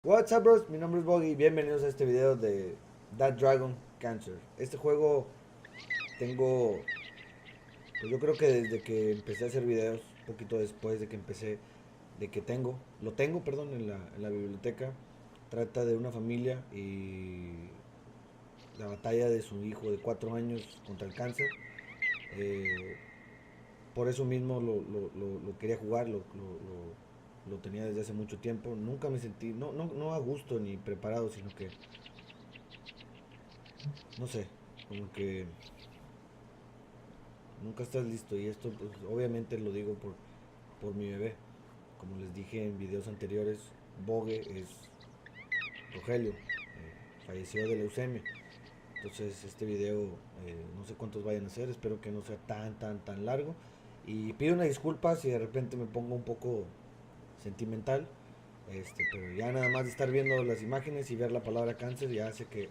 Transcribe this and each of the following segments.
What's up, bros? Mi nombre es BOGE y bienvenidos a este video de That Dragon Cancer. Este juego tengo, pues yo creo que desde que empecé a hacer videos, un poquito después de que empecé, lo tengo, perdón, en la biblioteca. Trata de una familia y la batalla de su hijo de 4 años contra el cáncer. Eh, por eso mismo lo quería jugar, lo tenía desde hace mucho tiempo. Nunca me sentí, no a gusto ni preparado, sino que, no sé, como que nunca estás listo. Y esto, pues, obviamente lo digo por mi bebé. Como les dije en videos anteriores, BOGE es Rogelio, falleció de leucemia. Entonces este video, no sé cuántos vayan a ser, espero que no sea tan largo. Y pido una disculpa si de repente me pongo un poco sentimental. Pero ya nada más de estar viendo las imágenes y ver la palabra cáncer ya hace que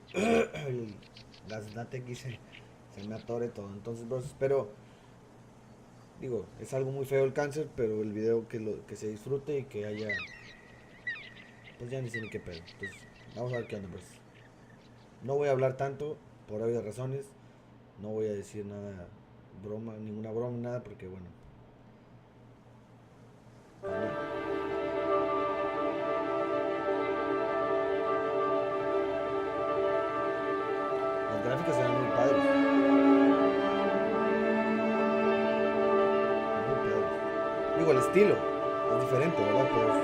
las aquí se me atore todo. Entonces, bros, espero, digo, es algo muy feo el cáncer, pero el video que se disfrute y que haya, pues ya ni sé ni qué pedo. Entonces, vamos a ver qué onda, bros. No voy a hablar tanto, por obvias razones. No voy a decir nada, ninguna broma, nada, porque bueno. Pues no. Las gráficas se ven muy padres. Muy padres. Digo, el estilo es diferente, ¿verdad? Pero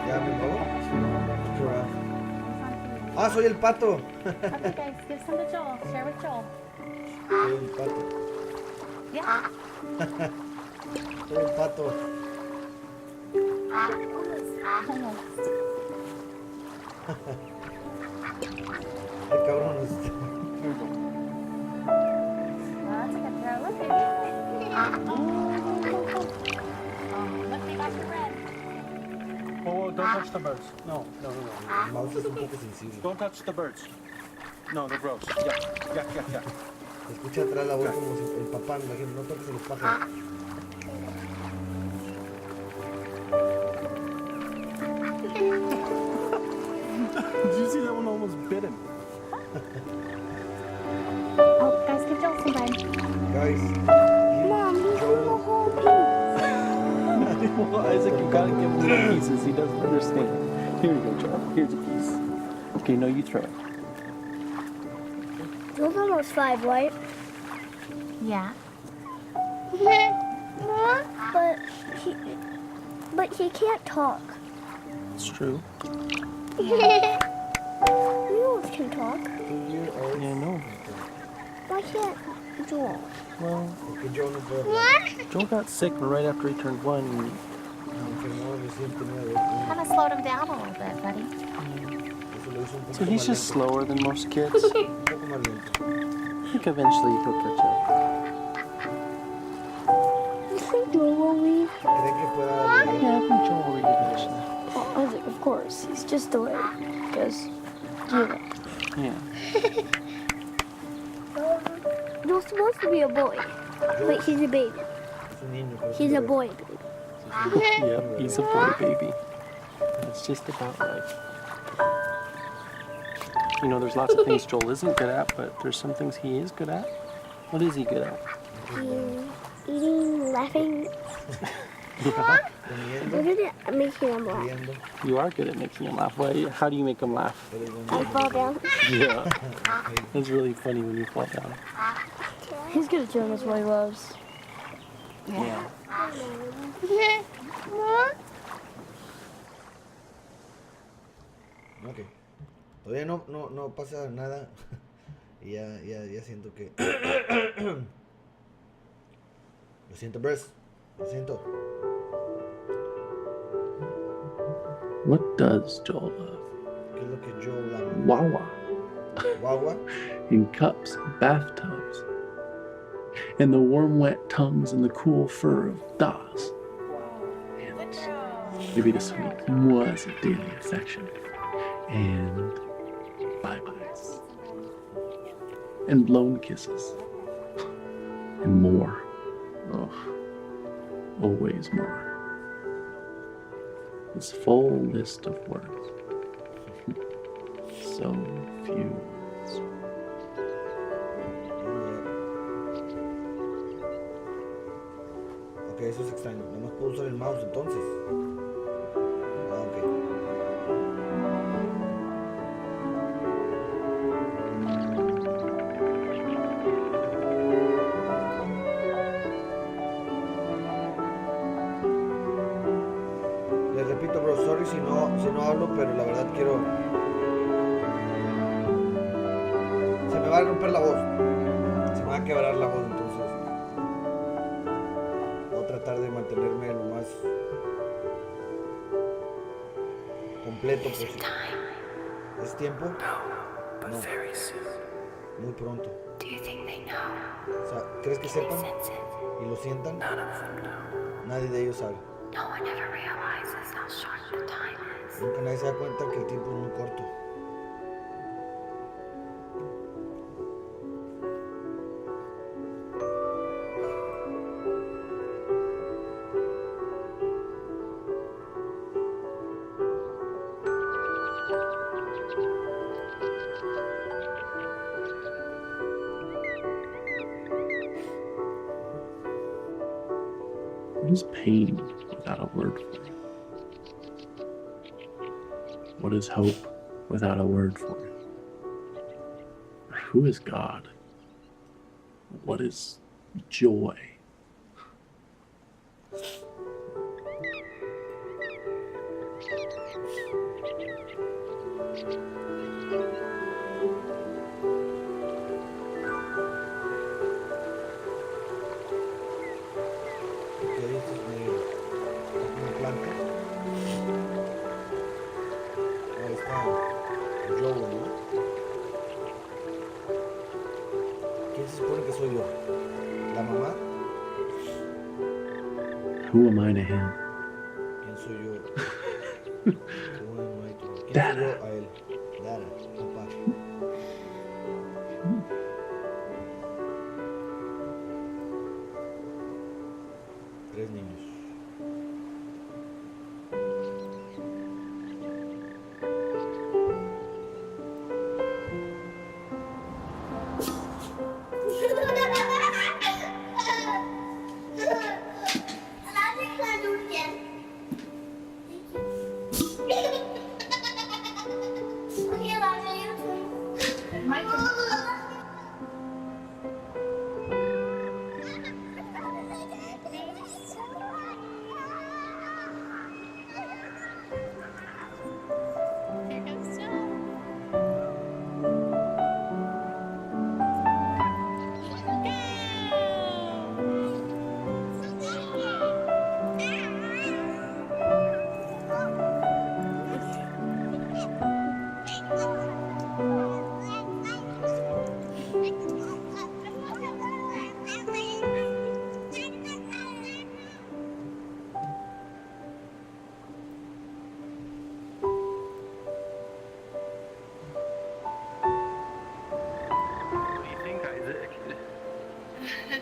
ya me muevo. Ah, soy el pato. Okay, guys, give some to Joel. Share with Joel. Soy el pato. Yeah. Soy el pato. Ay, cabrón. That's a good throw. Look at it. Look, they got the red. Oh, don't touch the birds. No. El mouse es un poco sensible. Don't touch the birds. No, they're gross. Yeah. Se escucha atrás la voz como si el papá, me imagino, no toques a los pájaros. Did you see that one almost bit him? Oh, guys, give Joel some bread. Guys, Mom, these are the Joel, whole piece. Well, Isaac, you gotta give him little pieces. He doesn't understand. Here you go, Joel. Here's a piece. Okay, no, you throw it. Joel's almost 5, right? Yeah. But he can't talk. It's true. We always can talk. 2-year-old. Yeah, no. Why can't Joel? Well, Porque yo no puedo hablar. Joel got sick right after he turned 1. Me enfermó recién, tenía Kind of slowed him down a little bit, buddy. Eso lo hizo un poco So he's más just lento. slower than most kids. Un poco más lento. I think eventually he'll catch up. You think Joel will leave? ¿Creen que pueda leer? Yeah, I think Joel will read eventually. Oh, Isaac, of course. He's just delayed. Because, Yeah. Joel's supposed to be a boy. But he's a baby. Es un niño, pero es He's un a bebé. boy baby. Yep, he's a boy baby. That's just about right. You know, there's lots of things Joel isn't good at, but there's some things he is good at. What is he good at? Eating, laughing. Yeah. Comiendo, Good at making him laugh. riendo. You are good at making him laugh. Why? How do you make him laugh? Eres buen I niño. fall down. Yeah. Ok. It's really funny when you fall down. He's good at showing us what he loves. Yeah. Ok. Todavía no pasa nada. Y ya siento que... Lo siento, bros. Lo siento. What does Joel love? ¿Qué es lo que yo amo? Wawa. Guagua. In cups, bathtubs, and the warm, wet tongues and the cool fur of Das. Good job. Maybe this week was a daily affection. And bye-byes. And blown kisses. And more. Oh, always more. This full list of words. So few. Ok, eso es extraño. Nada más puedo usar el mouse entonces. Ah, ok. Les repito, bro, sorry si no hablo, pero la verdad quiero... Se me va a romper la voz. Se me va a quebrar la voz, entonces voy a tratar de mantenerme lo más completo posible. ¿Es tiempo? No. Muy pronto. O sea, ¿crees que sepan y lo sientan? Nadie de ellos sabe. Nunca nadie se da cuenta que el tiempo es muy corto. What is pain without a word for it? What is hope without a word for it? Who is God? What is joy? Ok, esto es mi planta. Ahí está yo, ¿no? ¿Quién se supone que soy yo? ¿La mamá? Who am I to him? ¿Quién soy yo? ¿Quién soy yo a él? Dara, papá. Tres niños.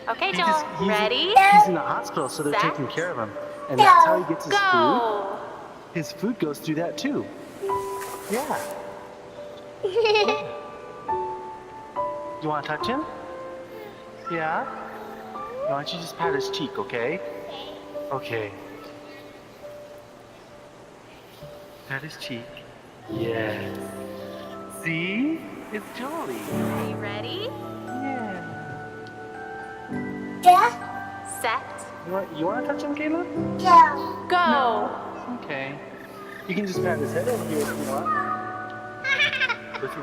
Okay, Joel, ready? He's in the hospital, so they're Set. taking care of him. And that's how he gets his food. Go! His food goes through that too. Yeah. You want to touch him? Yeah? Why don't you just pat his cheek, okay? Okay. Pat his cheek. Yes. See? It's Jolie. Are you ready? Yeah. Set. You want to touch him, Caleb? Go! Okay. You can just pat his head over here if you want.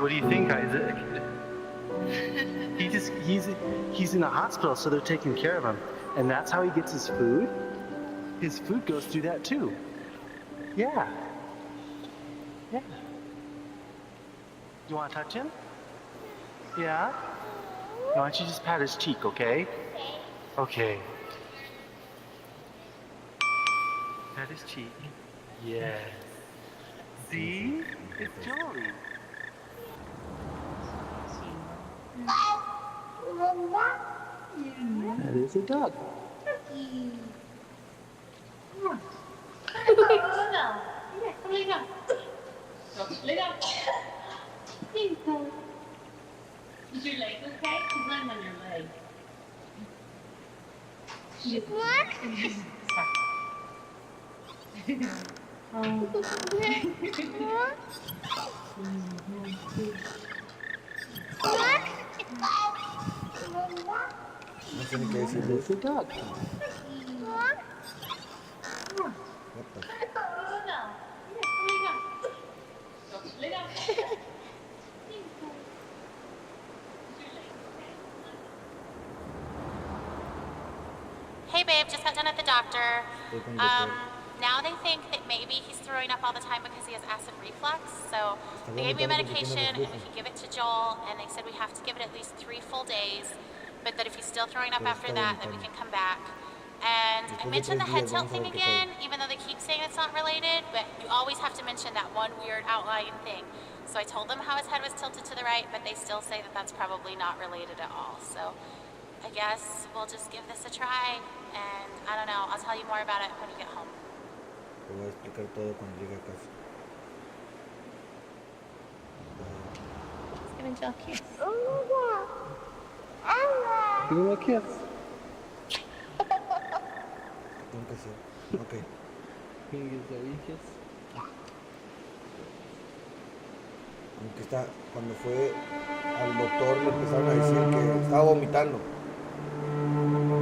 What do you think, Isaac? He's in the hospital, so they're taking care of him. And that's how he gets his food. His food goes through that too. Yeah. Yeah. You want to touch him? Yeah? Why don't you just pat his cheek, okay? Okay. Pat his cheek. Yes. See? It's jolly. That is a dog. Is your leg okay? She's laying on your leg. No sé ni qué That decirles. is a dog. What the f- Hey babe, just got done at the doctor. Estoy con el doctor. Now they think that maybe he's throwing up all the time because he has acid reflux. So Está they gave me a vomitando porque tiene medication and we reflujo. could give it to Joel, and they said we have to give it at least 3 full days, but that if he's still throwing up Pero after está that, that we vomitando. can come back. And I Después de mentioned 3 the head días tilt vamos a thing ver qué again, pedo. even though they keep saying it's not related, but you always have to mention that one weird outlying thing. So I told them how his head was tilted to the right, but they still say that that's probably not related at all. So I guess we'll just give this a try, and I don't know, I'll tell you more about it when you get home. Te voy a explicar todo cuando llegue a casa. Just giving Jill a kiss. Give him a kiss. ¿Qué tengo que hacer? Ok. Can you give Zoe a kiss? Aunque está, cuando fue al doctor le empezaron a decir que estaba vomitando.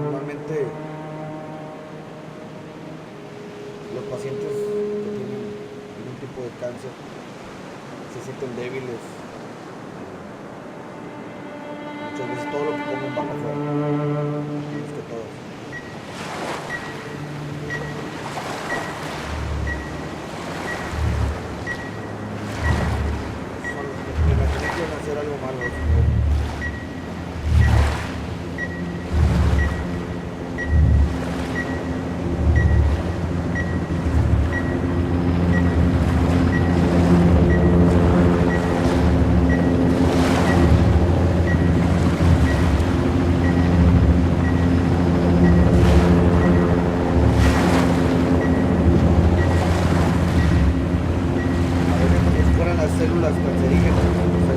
Normalmente los pacientes que tienen algún tipo de cáncer se sienten débiles. Muchas veces todo lo que comen va para afuera. Más que todo. Son los que me imaginé que iban a hacer algo malo. A veces como si fueran las células cancerígenas. No sé.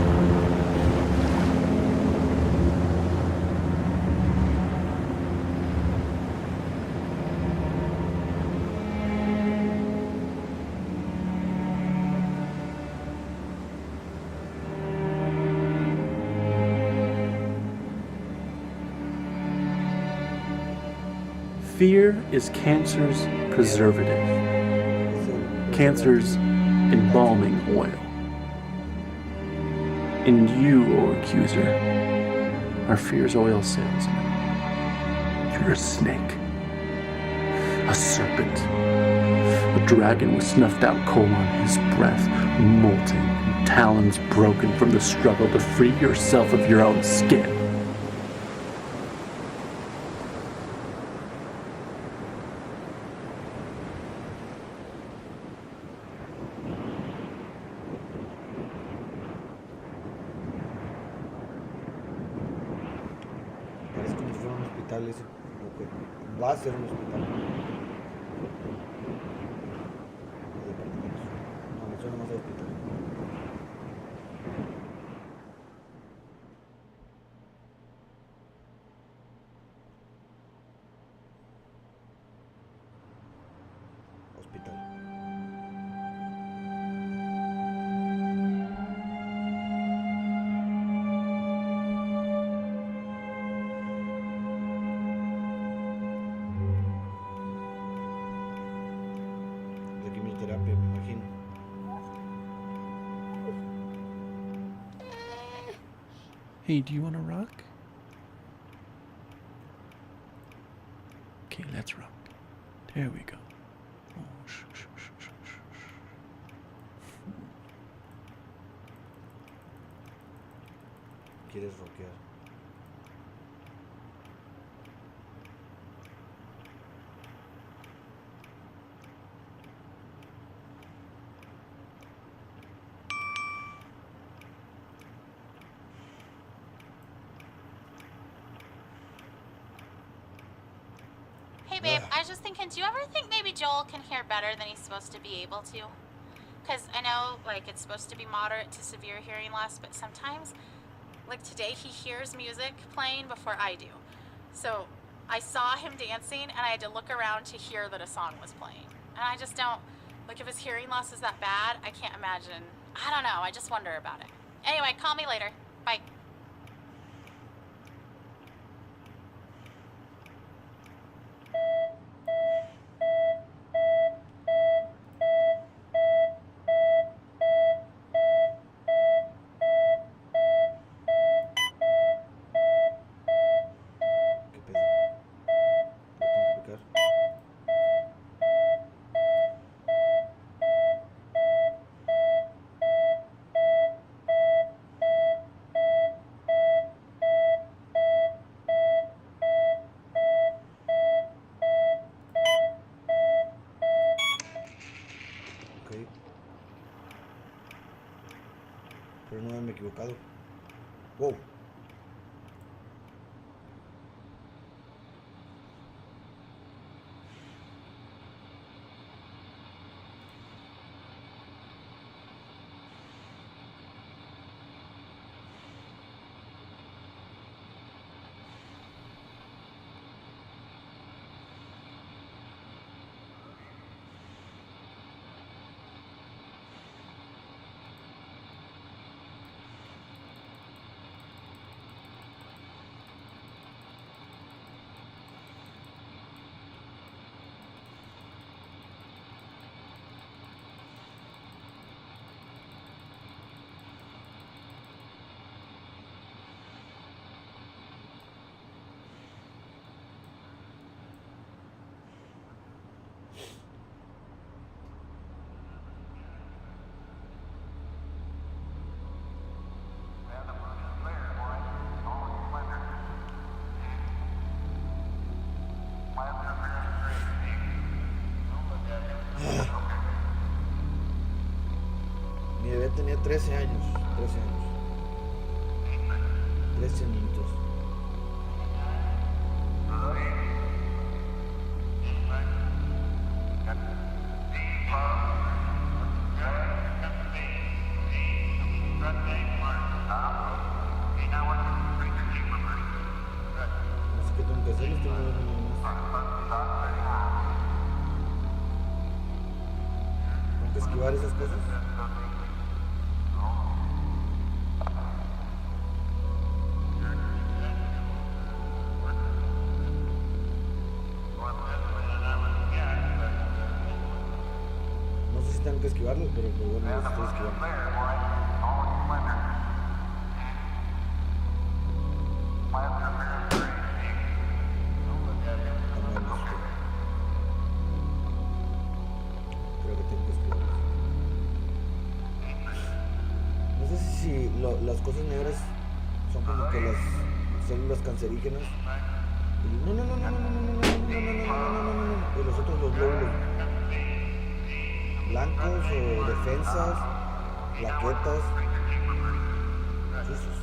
Fear is cancer's preservative, Es el- cancer's embalming oil. And you, O accuser, are fear's oil salesman. You're a snake, a serpent, a dragon with snuffed out coal on his breath, molting, and talons broken from the struggle to free yourself of your own skin. Parece como si fuera un hospital ese, lo que va a ser un hospital. O departamentos. No, me suena más a hospital. Hospital. La quimioterapia, me imagino. Hey, do you want to rock? Okay, let's rock. There we go. Oh, shh, shh, shh, shh, shh, shh. Quieres rockear. babe, I was just thinking, do you ever think maybe Joel can hear better than he's supposed to be able to? Because I know, like, it's supposed to be moderate to severe hearing loss, but sometimes, like today, he hears music playing before I do. So I saw him dancing, and I had to look around to hear that a song was playing. And I just don't, like, if his hearing loss is that bad, I can't imagine. I don't know, I just wonder about it. Anyway, call me later. Bye. ¿Qué pedo? ¿Lo tengo que picar? Ok. Pero no me he equivocado. Wow. Mi bebé tenía 13 años. 13 años. 13 añitos. No sé qué tengo que hacer, les tengo que dar tengo que esquivar esas cosas. No sé si tengo que esquivarlos, pero pues bueno, los estoy esquivando. Creo que tengo que esquivarlos. No sé si las cosas negras son como que las células cancerígenas. Y no, no, no, no, no, no, no, no, no, no, no, no, no, no, no. Y los otros, los glóbulos blancos o defensas, plaquetas. Jesús.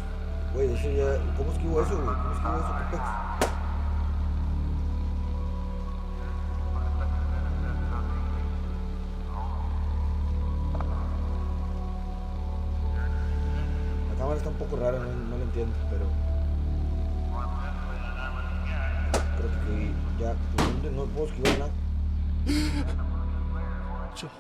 Güey, eso ya. ¿Cómo esquivo eso, güey? ¿Cómo esquivo eso? ¿Qué pex? La cámara está un poco rara, no lo entiendo, pero. Creo que ya. Pues, no puedo esquivar nada. Joel.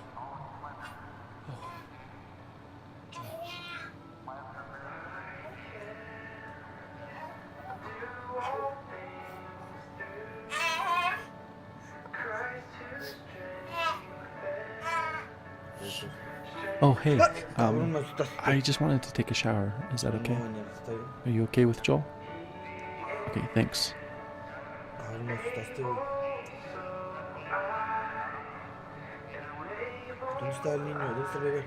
Oh, hey. Cabrón, me asustaste. I just wanted to take a shower. Is that okay? No, mañana está bien. Are you okay with Joel? Okay, thanks. Cabrón, me asustaste, güey. ¿Dónde está el niño? ¿Dónde está el bebé?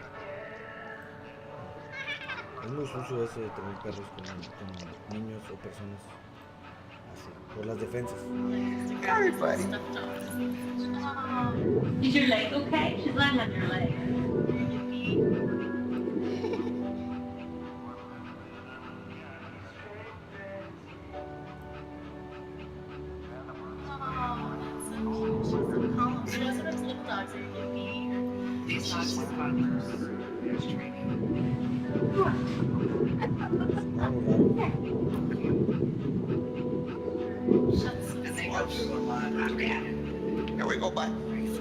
Es muy sucio ese de tener perros con niños o personas así, por las defensas. Everybody. Is your leg okay? She's lying on your leg. Oh, that's so These dogs are toddlers. There's training. And they go through a lot of Here we go, bye. It's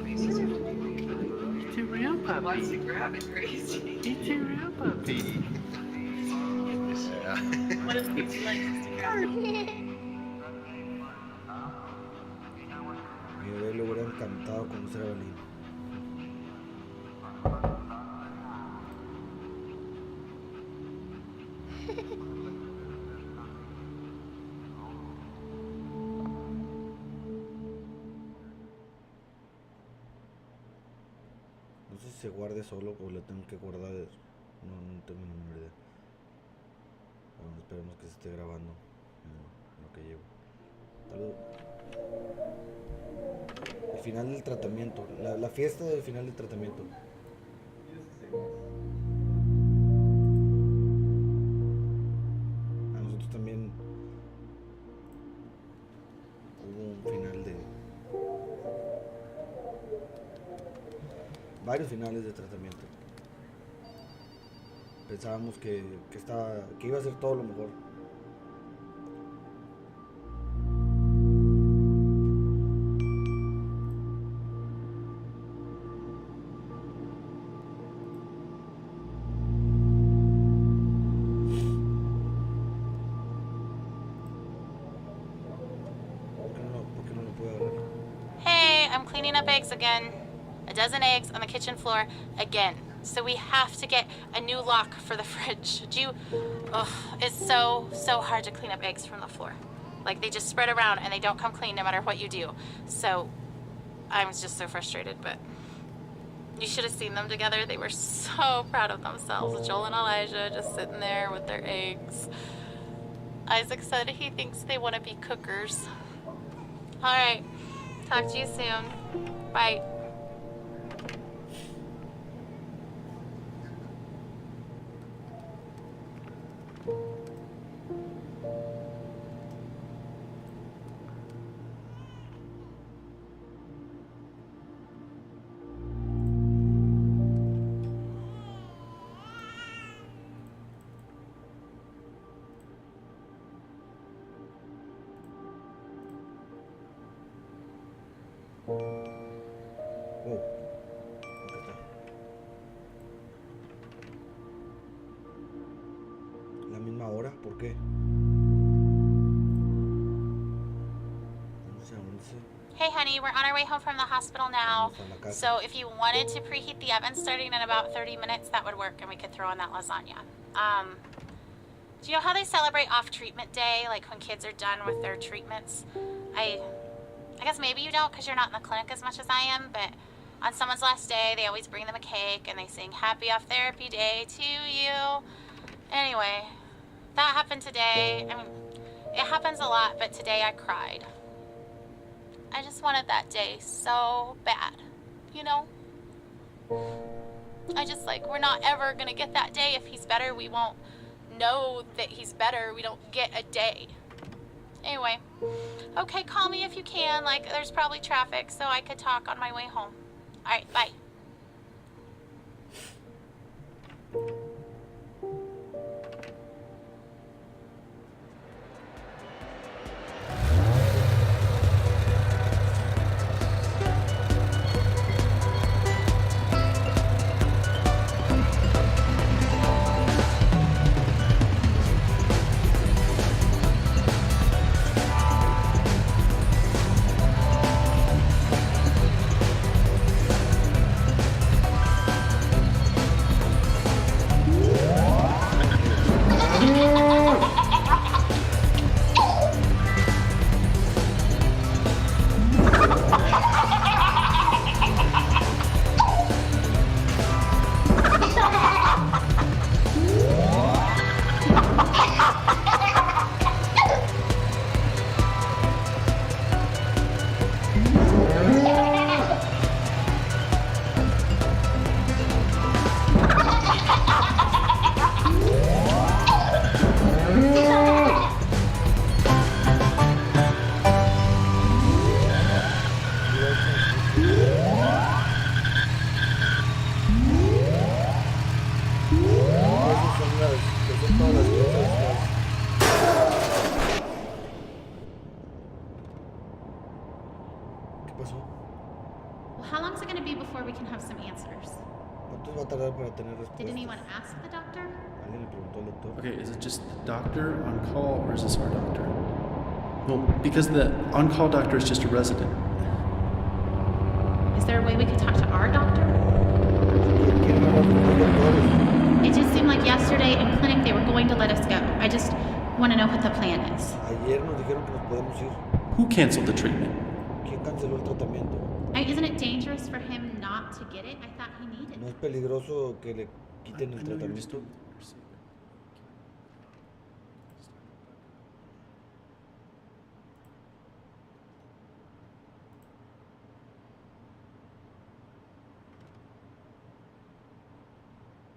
a real puppy. Wants to grab it crazy. It's a real puppy. What if it's like just to grab it? Mi bebé le hubiera encantado conocer a Berlín. No sé si se guarde solo o le tengo que guardar. No tengo ni menor idea. Bueno, esperemos que se esté grabando en lo que llevo. Saludos. El final del tratamiento, la fiesta del final del tratamiento. A nosotros también hubo un final de varios finales de tratamiento. Pensábamos que iba a ser todo lo mejor. ¿Por qué no lo puedo agarrar? Hey, I'm cleaning up eggs again. A dozen eggs on the kitchen floor again. So we have to get a new lock for the fridge. It's so hard to clean up eggs from the floor. Like, they just spread around and they don't come clean no matter what you do. So I was just so frustrated, but you should have seen them together. They were so proud of themselves. Joel and Elijah just sitting there with their eggs. Isaac said he thinks they want to be cookers. All right, talk to you soon. Bye. Oh, acá está. La misma hora, ¿por qué? 11 a 11. Hey honey, we're on our way home from the hospital now. Vamos a la casa. So if you wanted to preheat the oven starting in about 30 minutes, that would work and we could throw in that lasagna. Do you know how they celebrate off treatment day, like when kids are done with their treatments? I guess maybe you don't because you're not in the clinic as much as I am, but on someone's last day, they always bring them a cake and they sing happy off therapy day to you. Anyway, that happened today. I mean, it happens a lot, but today I cried. I just wanted that day so bad, you know? I just we're not ever gonna get that day. If he's better, we won't know that he's better. We don't get a day. Anyway, okay, call me if you can. There's probably traffic, so I could talk on my way home. All right, bye. we can have some answers. ¿Cuánto va a tardar para tener Did respuestas? anyone ask the doctor? ¿Alguien le preguntó al doctor? Okay, is it just the doctor on call or is this our doctor? Well, because the on-call doctor is just a resident. Is there a way we could talk to our doctor? ¿Quieren hablar con los doctores? It just seemed like yesterday in clinic they were going to let us go. I just want to know what the plan is. Ayer nos dijeron que nos podemos ir. Who canceled the treatment? ¿Quién canceló el tratamiento? Isn't it dangerous for him not to get it? I thought he needed ¿No it. es peligroso que le quiten el I know you're just tratamiento?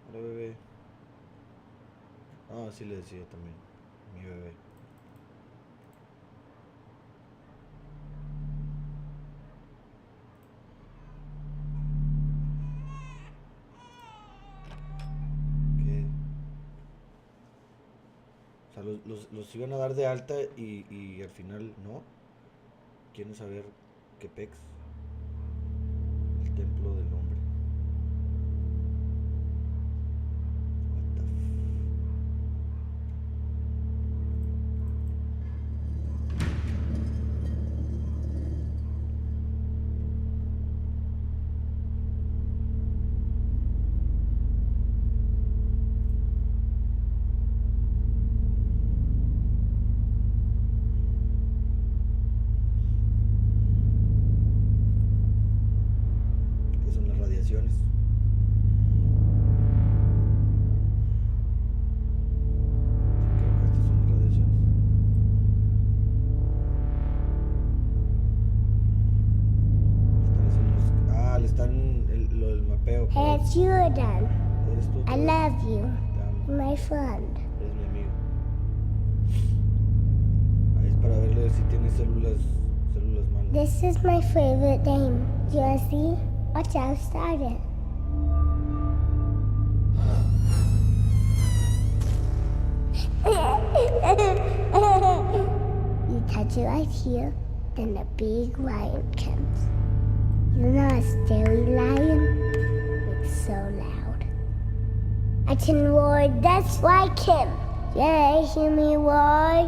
Hola, bebé. Ah, sí le decía también. Mi bebé. ¿Qué? O sea, los iban a dar de alta y al final no. ¿Quieren saber qué pex? El templo del hombre. What the ¿Qué son las radiaciones? Creo que estas son las radiaciones. Le están lo del mapeo. Hey, it's you again. ¿Eres tú? I love you. Te amo. My friend. Eres mi amigo. Ahí es para verle si tiene células malas. This is my favorite game. You wanna see? Watch how I started. You touch it right here, then a big lion comes. You know a scary lion? It's so loud. I can roar just like him. Yeah, hear me roar?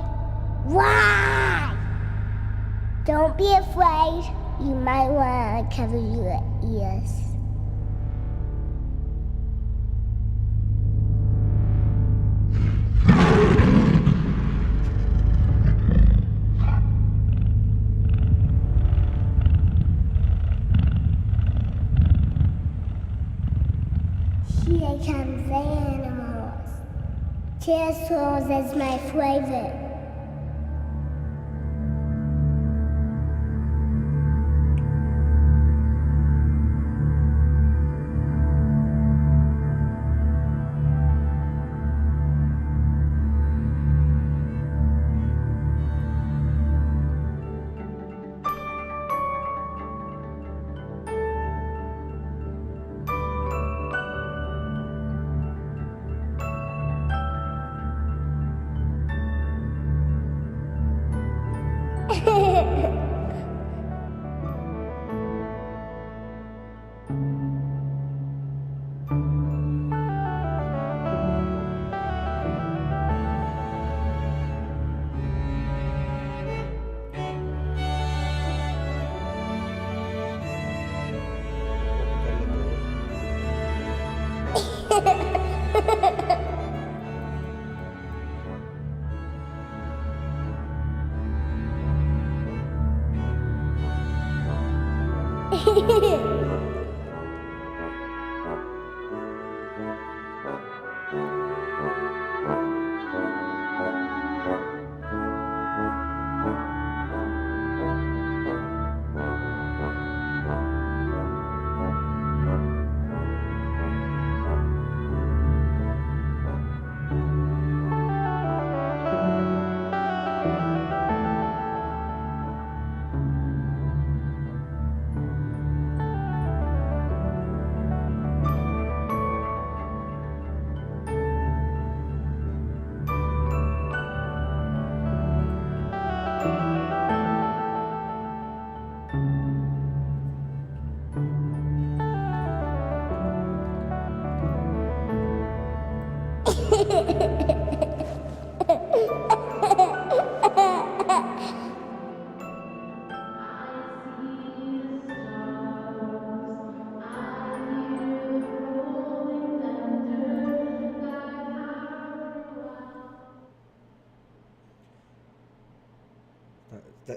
Why? Don't be afraid. You might want to cover your ears. Here comes the animals. Turtles is my favorite.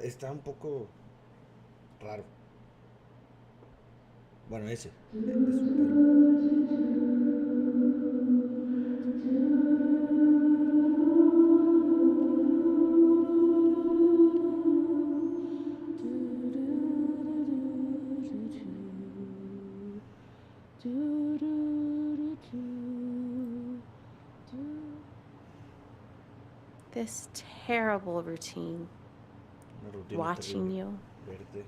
Está un poco raro. Bueno, ese es un pero. This terrible routine, Una rutina watching terrible. you, Verte,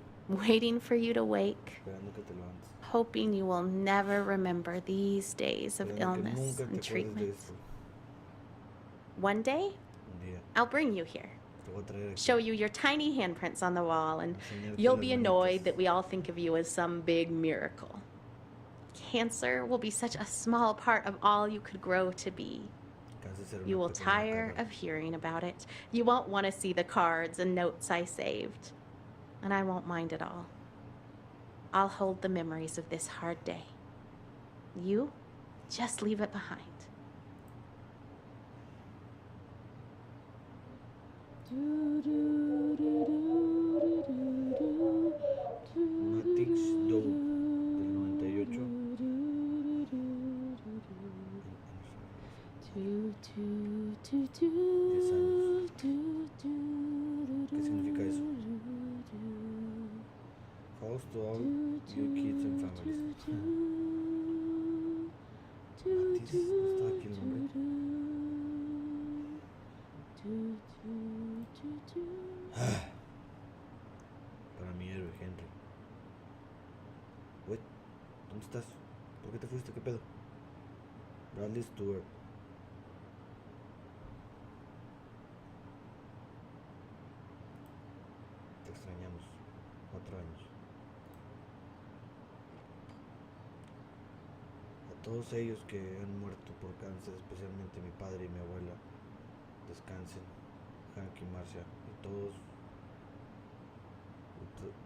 waiting for you to wake, esperando que te levantes. hoping you will never remember these days of Esperando que illness nunca te and acuerdes de treatment. esto. One day, Un día I'll bring you here, te voy a traer aquí. show you your tiny handprints on the wall, and Enseñarte you'll las be manitas. annoyed that we all think of you as some big miracle. Cancer will be such a small part of all you could grow to be. Casi será You una will pequeña tire carrera. of hearing about it. You won't want to see the cards and notes I saved. And I won't mind at all. I'll hold the memories of this hard day. You just leave it behind. Matix Doe del 98. ¿Qué significa eso? House to all you kids and families. Matis, ¿no está aquí el nombre? Para mi héroe, Henry. Wait, ¿dónde estás? ¿Por qué te fuiste? ¿Qué pedo? Bradley Stewart. Te extrañamos. 4 años. A todos ellos que han muerto por cáncer, especialmente mi padre y mi abuela, descansen. Hank y Marcia y todos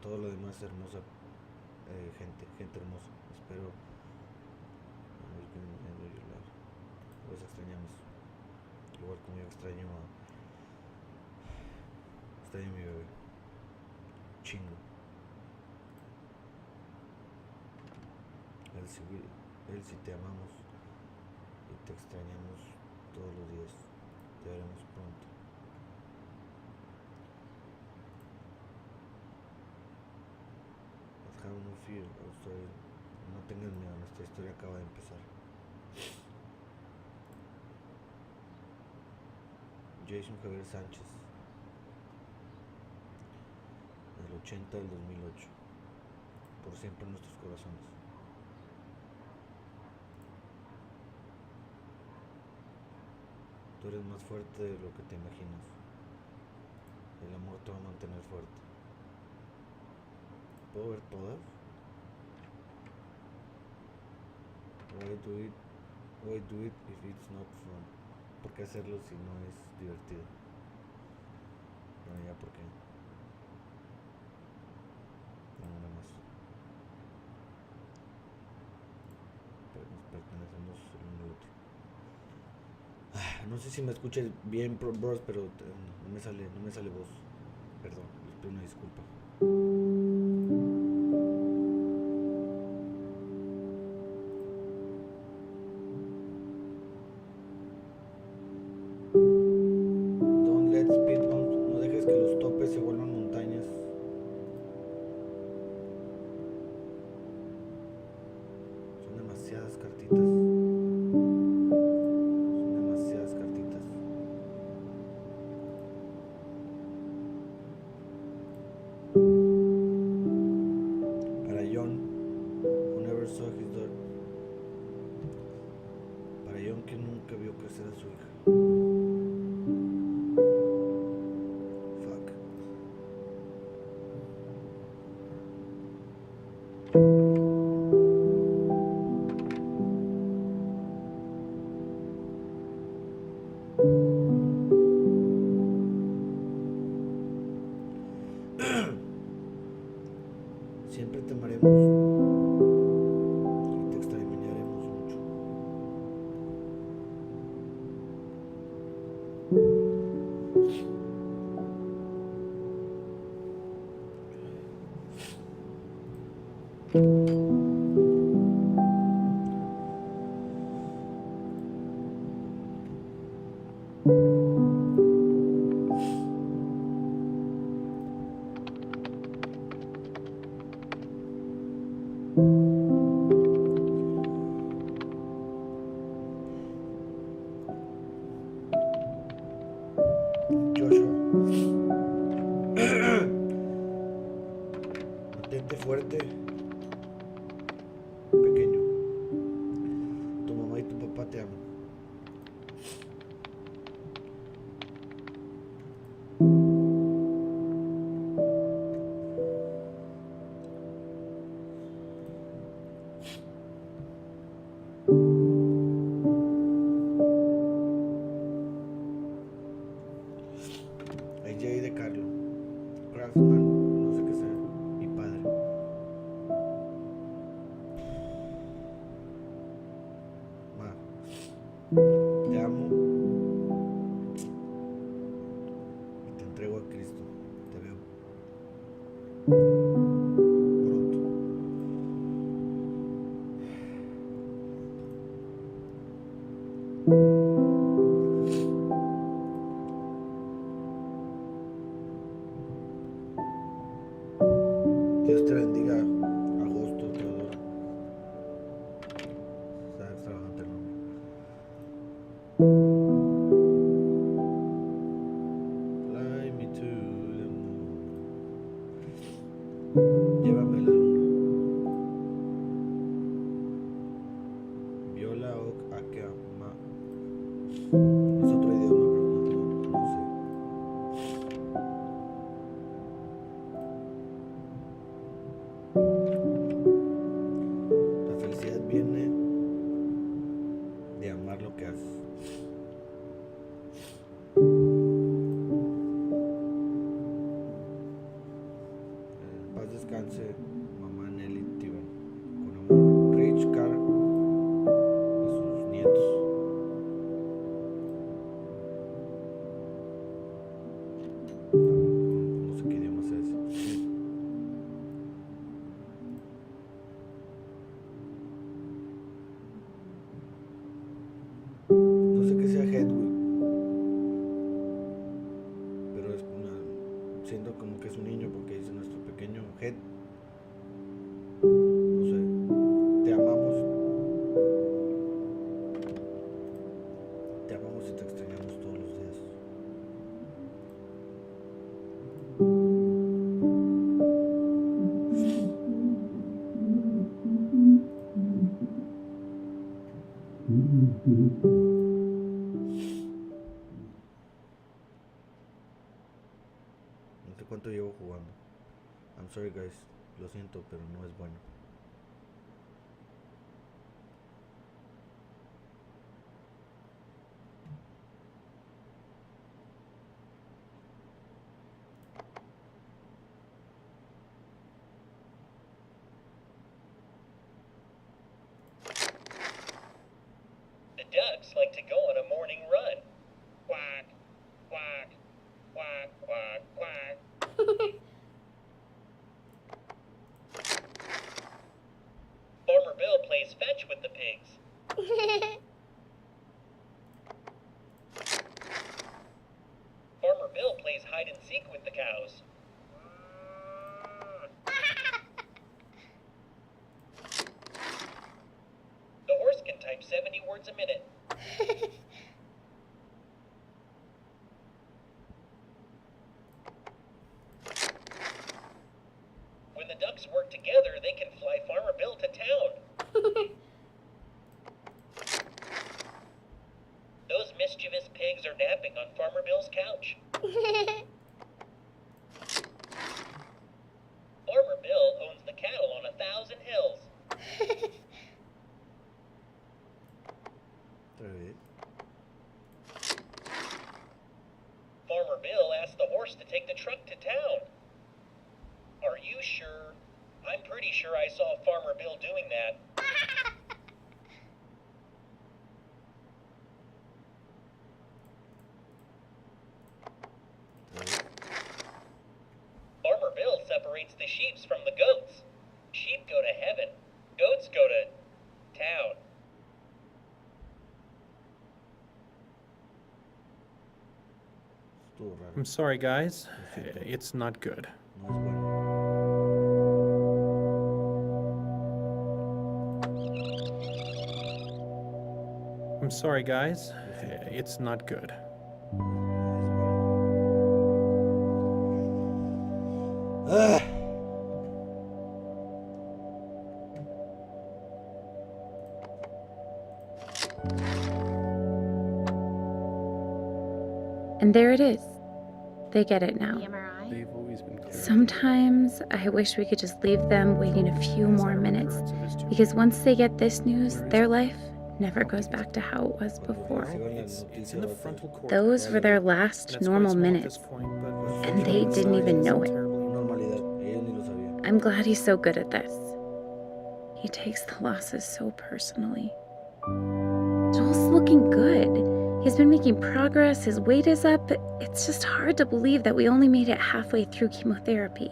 todo lo demás hermosa gente hermosa. Espero los extrañamos, igual como yo extraño a mi bebé chingo. Él sí te amamos y te extrañamos todos los días. Te veremos pronto. Have no fear, no tengan miedo, nuestra historia acaba de empezar. Jason Javier Sánchez, del 80 al 2008, por siempre en nuestros corazones. Tú eres más fuerte de lo que te imaginas. El amor te va a mantener fuerte. ¿Puedo ver todas? Why do it if it's not fun? ¿Por qué hacerlo si no es divertido? Bueno, ya, ¿por qué? No, nada más. Pero nos pertenecemos el uno al otro. No sé si me escuches bien, bros, pero no me sale voz. Perdón, les pido una disculpa. Don't let speed bumps, no dejes que los topes se vuelvan montañas. Son demasiadas cartitas. Para John, who never saw his daughter. Para John, que nunca vio crecer a su hija. Fuck. Te amo. Te entrego a Cristo. Te veo pronto. Dios te bendiga. Agosto, te adoro. Está extravagante el nombre. Fly me to the moon. Llévame a la luna. Viola o ma. Es otro idioma, pero no sé. La felicidad viene de amar lo que haces. Paz descanse, mamá Nelly Tiban. Con amor, Rich Carr y sus nietos. No sé qué idioma es ese. No sé qué sea Hedwig, pero es una. Siento como que es un niño porque dice nuestro pequeño Hed. No sé. Te amamos. Te amamos y te extrañamos todos los días. No sé cuánto llevo jugando. I'm sorry guys, lo siento, pero no es bueno. The ducks like to go on a morning run. Quack, quack, quack, quack, quack. Farmer Bill plays fetch with the pigs. Farmer Bill plays hide and seek with the cows. The horse can type 70 words a minute. When the ducks work together, they can fly Farmer Bill to town. Those mischievous pigs are napping on Farmer Bill's couch. Farmer Bill owns the cattle on 1,000 hills. Otra vez. Farmer Bill asked the horse to take the truck to town. Are you sure? I'm pretty sure I saw Farmer Bill doing that. Farmer Bill separates the sheep from the goats. Sheep go to heaven. Goats go to town. Estuvo raro. I'm sorry, guys. Lo siento. It's not good. No es bueno. I'm sorry, guys. It's not good. Ah. And there it is. They get it now. The MRI? They've always been clear. Sometimes I wish we could just leave them waiting a few more minutes, because once they get this news, their life never goes back to how it was before. It's in the frontal cortex. Those were their And last that's why normal it's small at minutes, this point, but and they didn't even know it. Normalidad. Ella ni lo sabía. I'm glad he's so good at this. He takes the losses so personally. Jules, look looking good. He's been making progress, his weight is up. It's just hard to believe that we only made it halfway through chemotherapy.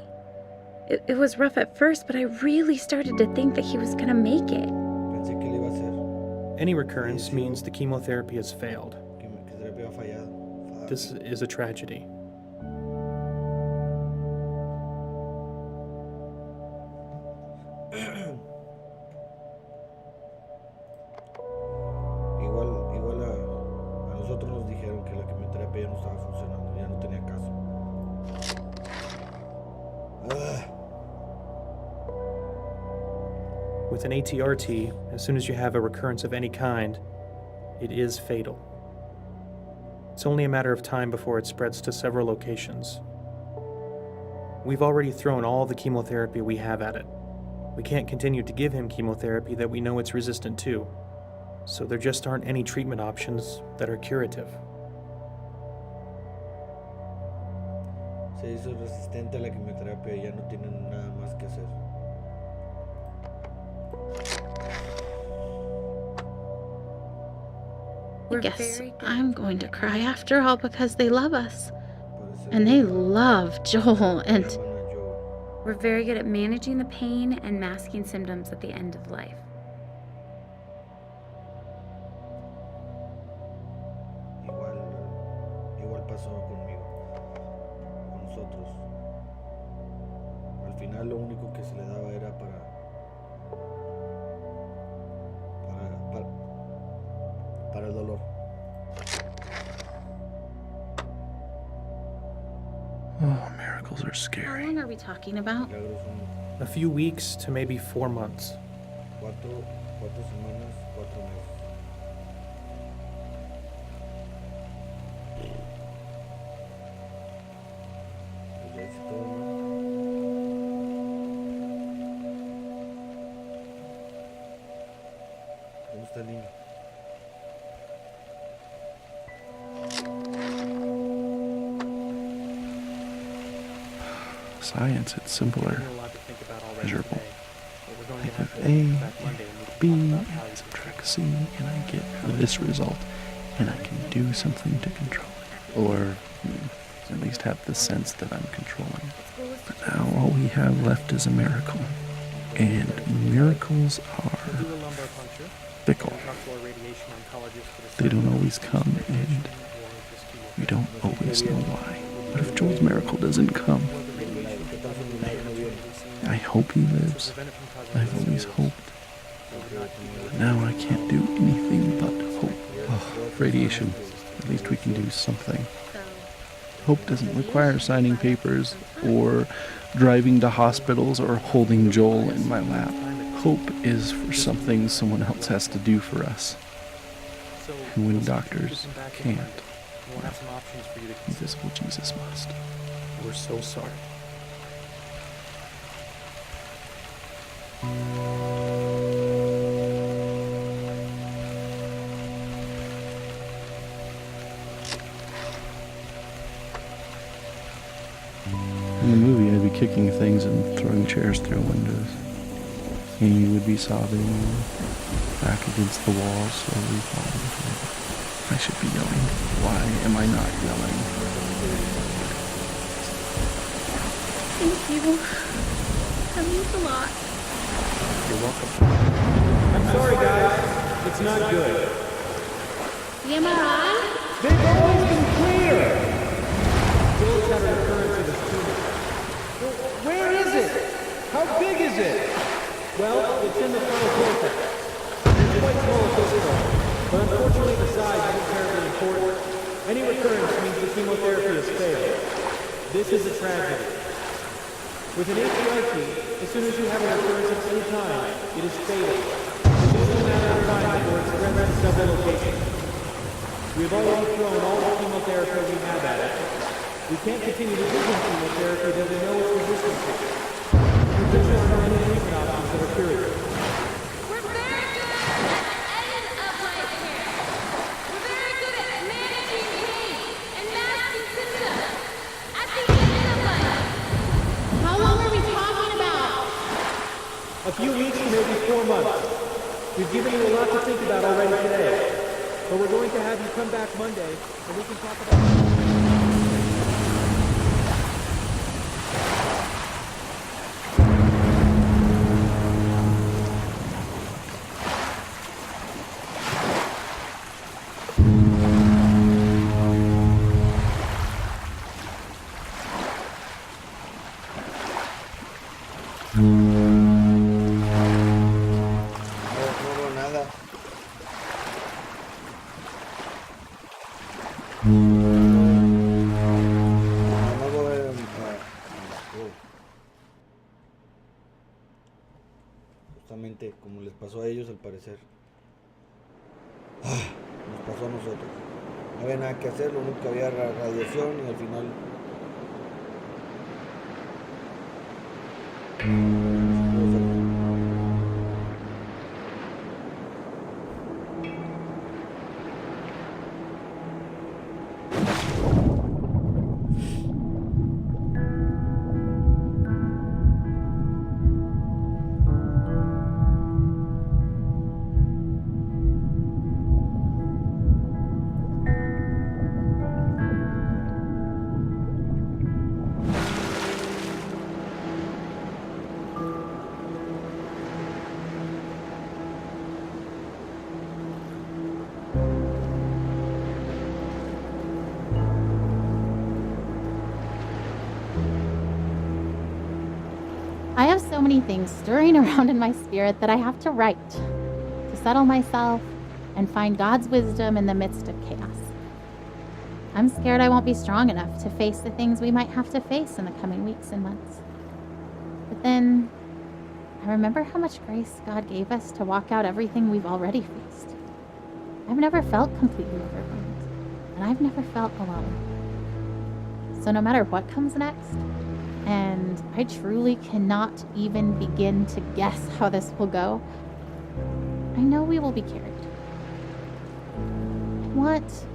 It was rough at first, but I really started to think that he was gonna make it. Pensé que le iba a hacer. Any recurrence means the chemotherapy has failed. Que terapia ha fallado. This is a tragedy. Igual a nosotros nos dijeron que la quimioterapia ya no estaba funcionando, ya no tenía caso. With an ATRT, as soon as you have a recurrence of any kind, it is fatal. It's only a matter of time before it spreads to several locations. We've already thrown all the chemotherapy we have at it. We can't continue to give him chemotherapy that we know it's resistant to, so there just aren't any treatment options that are curative. Se hizo resistente a la quimioterapia y ya no tienen nada más que hacer. I guess I'm going to cry after all because they love us. And they love Joel, and We're very good at managing the pain and masking symptoms at the end of life. Igual pasó conmigo, con nosotros. Al final lo único que se le daba era para el dolor. Oh, miracles are how scary. long are we talking about? Milagros son A few weeks to maybe 4 months. 4 semanas, 4 meses. Pues ya hice todo, ¿no? ¿Dónde está el niño? Science, it's simpler. We're allowed to think about already Miserable. today, but we're going I to have have to A, come back Monday and we can B, talk about how and you subtract C, and I get this result, and I can do something to control it. Or at least have the sense that I'm controlling it. But now all we have left is a miracle. And miracles are do a lumbar puncture. fickle. Talk to our radiation oncologist to They don't decide always come, and or just chemo. we don't always know why. But if Joel's miracle doesn't come, I hope he lives. I've always hoped. But now I can't do anything but hope. Oh, radiation. At least we can do something. Hope doesn't require signing papers or driving to hospitals or holding Joel in my lap. Hope is for something someone else has to do for us. And when doctors can't, We'll have some options for you to consider. invisible Jesus must. We're so sorry. In the movie, I'd be kicking things and throwing chairs through windows. Amy would be sobbing, back against the wall, slowly falling asleep. I should be yelling. Why am I not yelling? Thank you. That means a lot. You're welcome. I'm sorry, guys. It's not good. The MRI? They've always been clear. Joel's had a recurrence of his tumor. Where is it? How big is it? Well, it's in the frontal cortex. It's quite small at this point, but unfortunately the size isn't terribly important. Any recurrence means the chemotherapy has failed. This is a tragedy. With an ATRT, as soon as you have a recurrence of any kind, it is fatal. It's only a matter of time before it spreads to several locations. We have already thrown all the chemotherapy we have at it. We can't continue to give him chemotherapy that we know it's resistant to. There just aren't any treatment options that are curative. We're very good at the end of life care. We're very good at managing pain and masking symptoms at the end of life. How long are we talking about? A few weeks to maybe 4 months. We've given you a lot to think about already today, but we're back Monday and we can talk about... No veo nada. No veo justamente como les pasó a ellos al parecer. Nos pasó a nosotros. No había nada que hacer, lo único que había era radiación y al final I have so many things stirring around in my spirit that I have to write to settle myself and find God's wisdom in the midst of chaos. I'm scared I won't be strong enough to face the things we might have to face in the coming weeks and months. But then I remember how much grace God gave us to walk out everything we've already faced. I've never felt completely overwhelmed, and I've never felt alone. So no matter what comes next, and I truly cannot even begin to guess how this will go, I know we will be carried. I want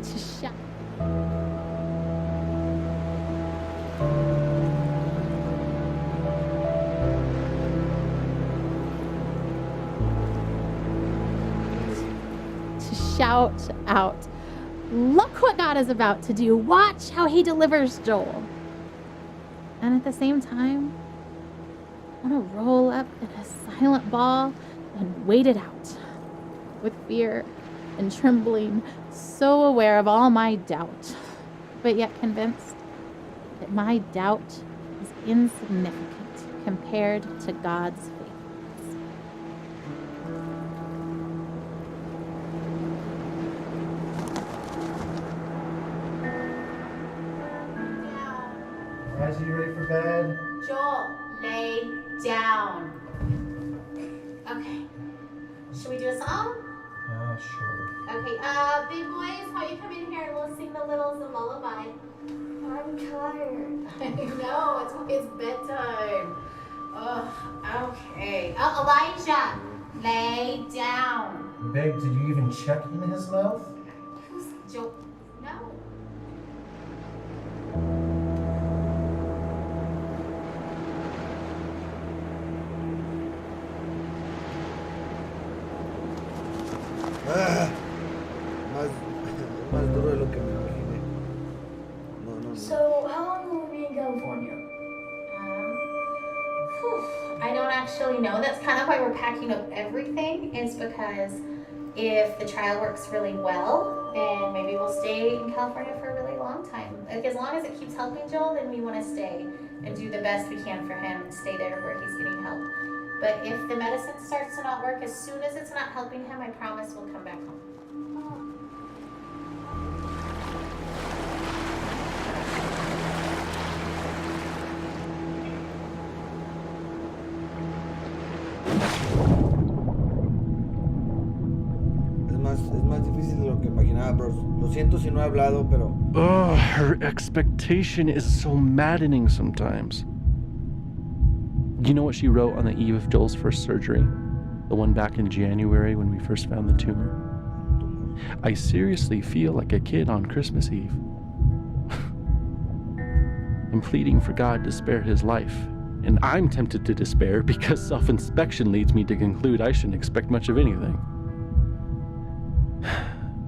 to shout. To shout out, look what God is about to do. Watch how he delivers Joel. And at the same time, I want to roll up in a silent ball and wait it out with fear and trembling, so aware of all my doubt, but yet convinced that my doubt is insignificant compared to God's faithfulness. Guys, are you ready for bed? Joel, lay down. Okay. Should we do a song? Yeah, sure. Okay, big boys, how you come in here and we'll sing the littles a lullaby. I'm tired. I know, it's bedtime. Ugh, okay. Oh, Elijah, lay down. Babe, did you even check in his mouth? Who's Joel? No. Más duro de lo que me imaginé. No. So, how long will we be in California? I don't actually know. That's kind of why we're packing up everything, is because if the trial works really well, then maybe we'll stay in California for a really long time. Like, as long as it keeps helping Joel, then we want to stay and do the best we can for him and stay there where he's getting help. But if the medicine starts to not work, as soon as it's not helping him, I promise we'll come back home. Es más difícil de lo que imaginaba, bros. Lo siento si no he hablado, pero... Ugh, her expectation is so maddening sometimes. You know what she wrote on the eve of Joel's first surgery? The one back in January when we first found the tumor? I seriously feel like a kid on Christmas Eve. I'm pleading for God to spare his life, and I'm tempted to despair because self-inspection leads me to conclude I shouldn't expect much of anything.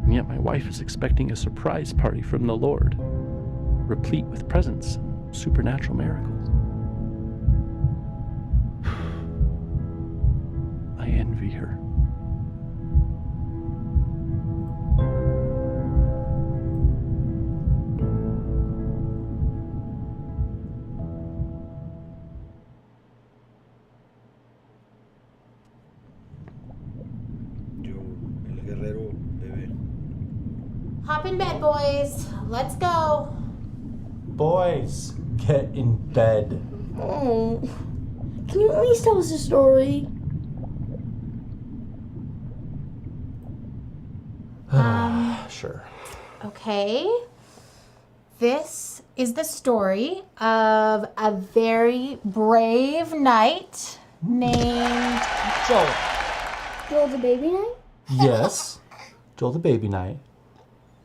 And yet my wife is expecting a surprise party from the Lord, replete with presents and supernatural miracles. I envy her. Yo, el guerrero, bebé. Hop in bed, boys. Let's go. Boys, get in bed. Oh, can you at least tell us a story? Sure. Okay. This is the story of a very brave knight named Joel. Joel the baby knight? Yes, Joel the baby knight,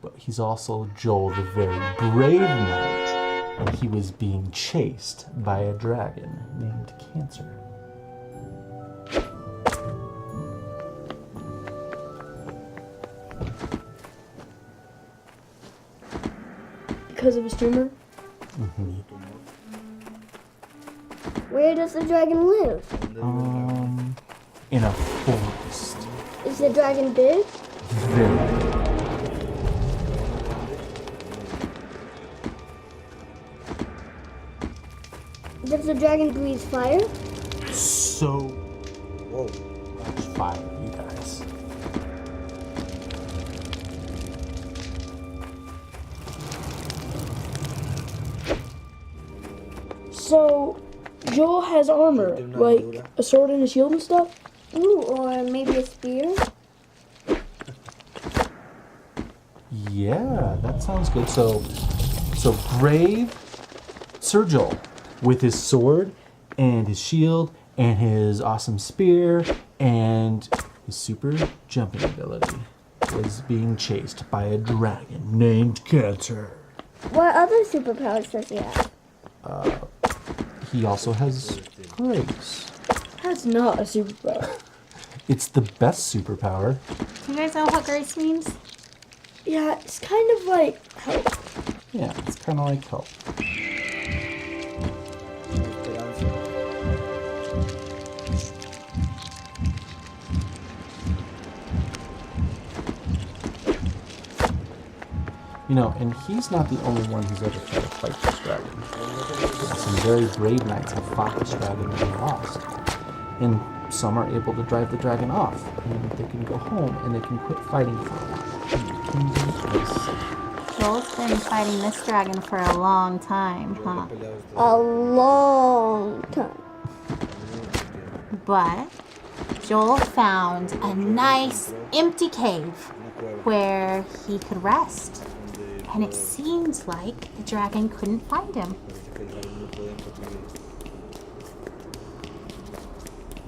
but he's also Joel the very brave knight, and he was being chased by a dragon named Cancer. Because of a tumor? Where does the dragon live? In a forest. Is the dragon big? Very. Does the dragon breathe fire? So much fire, you guys. So, Joel has armor, like a sword and a shield and stuff? Ooh, or maybe a spear? Yeah, that sounds good. So brave Sir Joel with his sword and his shield and his awesome spear and his super jumping ability was being chased by a dragon named Cancer. What other superpowers does he have? He also has grace. That's not a superpower. It's the best superpower. Do you guys know what grace means? Yeah, it's kind of like help. Yeah, it's kind of like help. You know, and he's not the only one who's ever tried to fight this dragon. Some very brave knights have fought this dragon and lost. And some are able to drive the dragon off. And they can go home and they can quit fighting for a while. Joel's been fighting this dragon for a long time, huh? A long time. But Joel found a nice empty cave where he could rest. And it seemed like the dragon couldn't find him.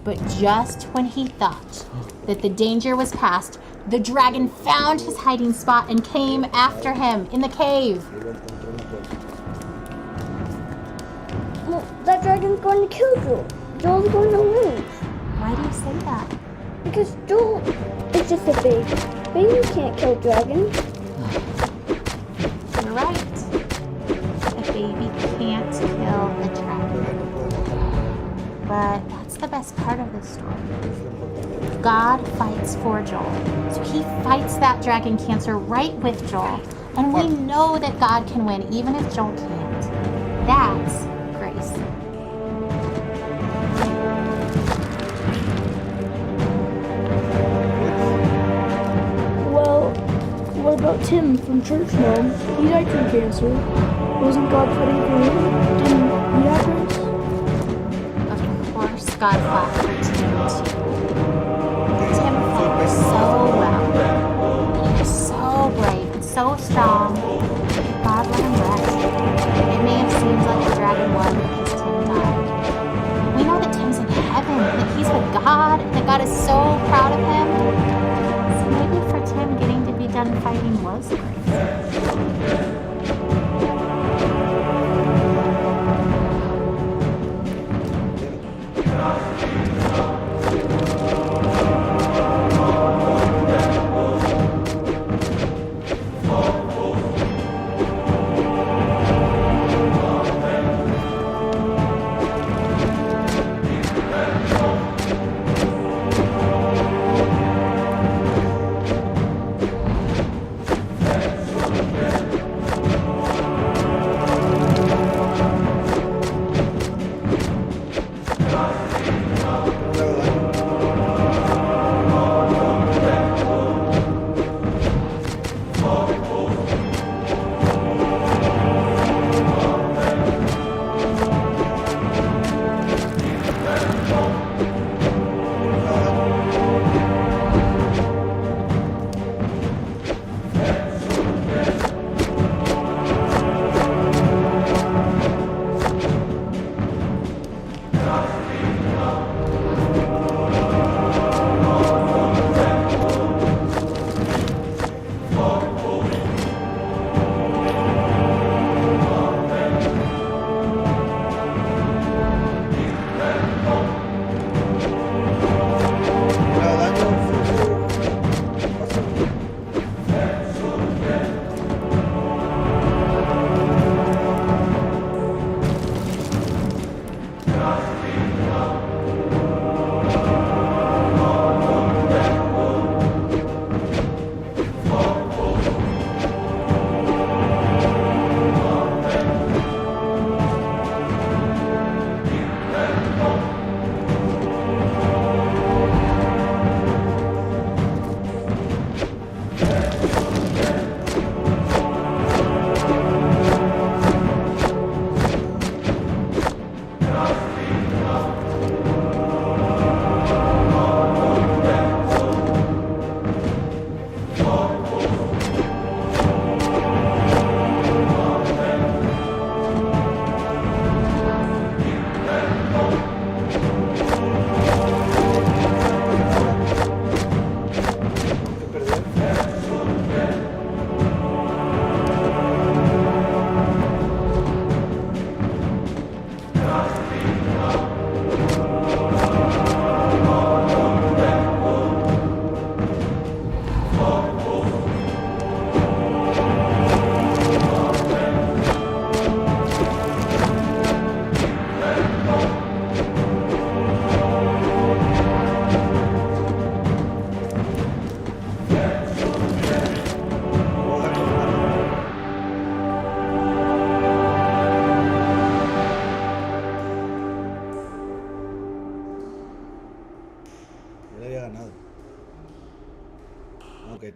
But just when he thought that the danger was past, the dragon found his hiding spot and came after him in the cave. Well, that dragon's going to kill Joel. Joel's going to lose. Why do you say that? Because Joel is just a baby. Babies can't kill dragons. You're right. A baby can't kill a dragon. But that's the best part of this story. God fights for Joel. So he fights that dragon Cancer right with Joel. And we know that God can win even if Joel can't. That's grace. Well, what about Tim from Church Mom? He died from cancer. Wasn't God fighting for him? Didn't he have grace? Of course, God fought for Tim too. Tim fought so well. He was so brave and so strong. God let him rest. It may have seemed like the dragon won because Tim died. We know that Tim's in heaven, that he's with God, that God is so proud of him. So maybe for Tim, getting to be done fighting was grace.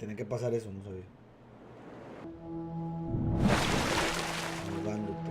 tenía que pasar eso, no sabía. Ahogándote.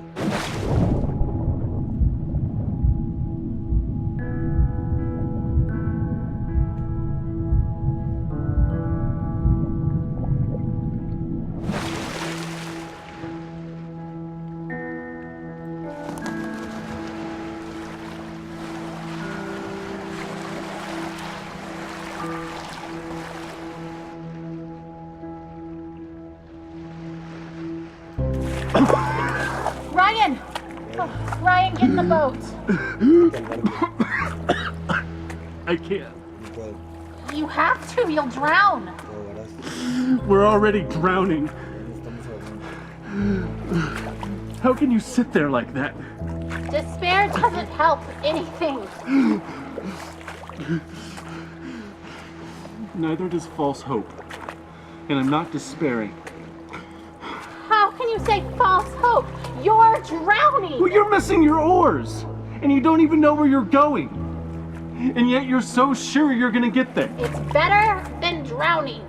Ryan! Oh, Ryan, get in the boat. I can't. You have to, you'll drown. We're already drowning. How can you sit there like that? Despair doesn't help anything. Neither does false hope. And I'm not despairing. How can you say false hope? You're drowning. Well, you're missing your oars. And you don't even know where you're going. And yet you're so sure you're gonna get there. It's better than drowning.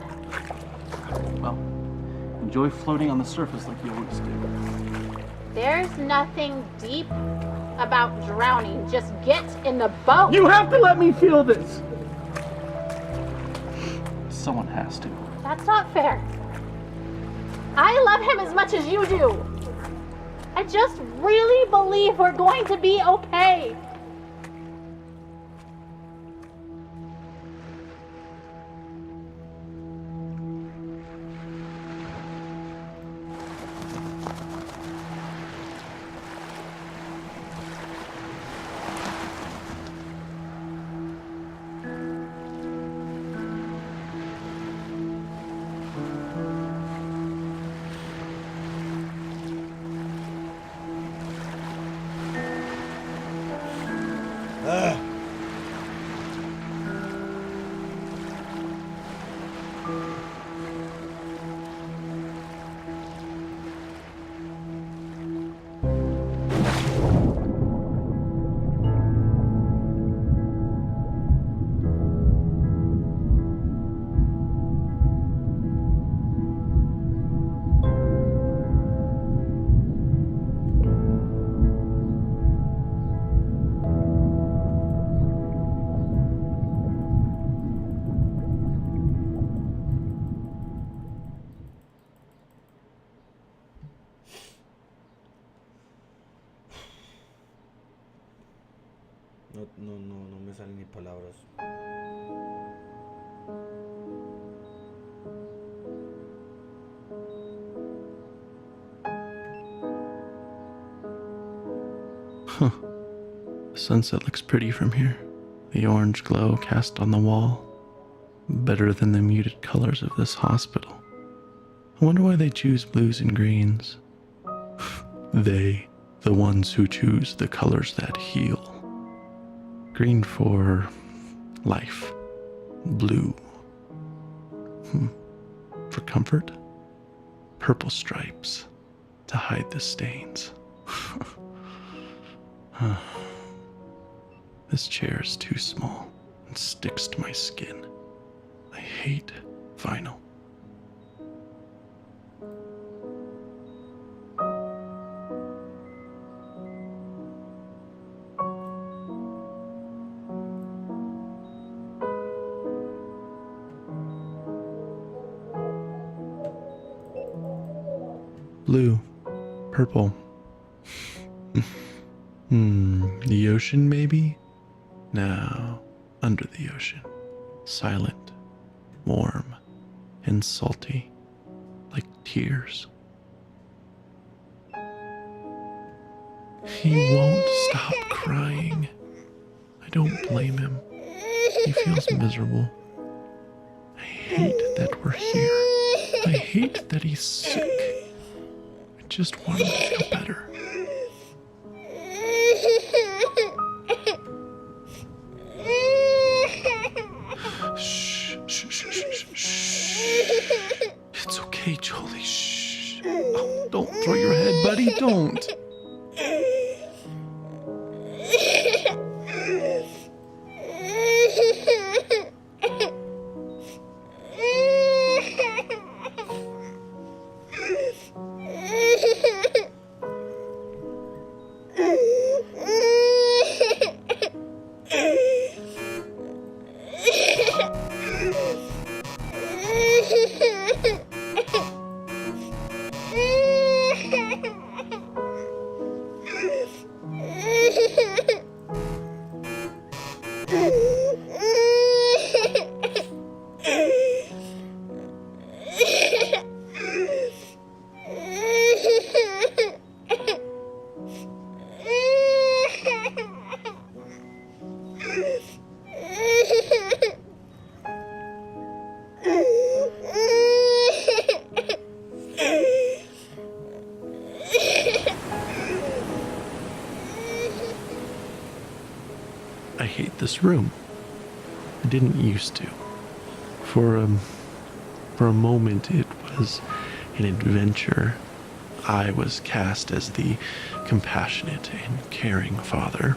Well, enjoy floating on the surface like you always do. There's nothing deep about drowning. Just get in the boat. You have to let me feel this. Someone has to. That's not fair. I love him as much as you do. I just really believe we're going to be okay. No me salen ni palabras. Huh. The sunset looks pretty from here. The orange glow cast on the wall. Better than the muted colors of this hospital. I wonder why they choose blues and greens. They, the ones who choose the colors that heal. Green for life. Blue. For comfort. Purple stripes to hide the stains. This chair is too small and sticks to my skin. I hate vinyl. Blue, purple. The ocean maybe? No, under the ocean. Silent, warm, and salty, like tears. He won't stop crying. I don't blame him. He feels miserable. I hate that we're here. I hate that he's sick. I just want him to feel better. Shh, shh, shh, shh, shh. It's okay, Jolie. Shh. Oh, don't throw your head, buddy. Don't. hate this room. I didn't used to. For a moment, it was an adventure. I was cast as the compassionate and caring father,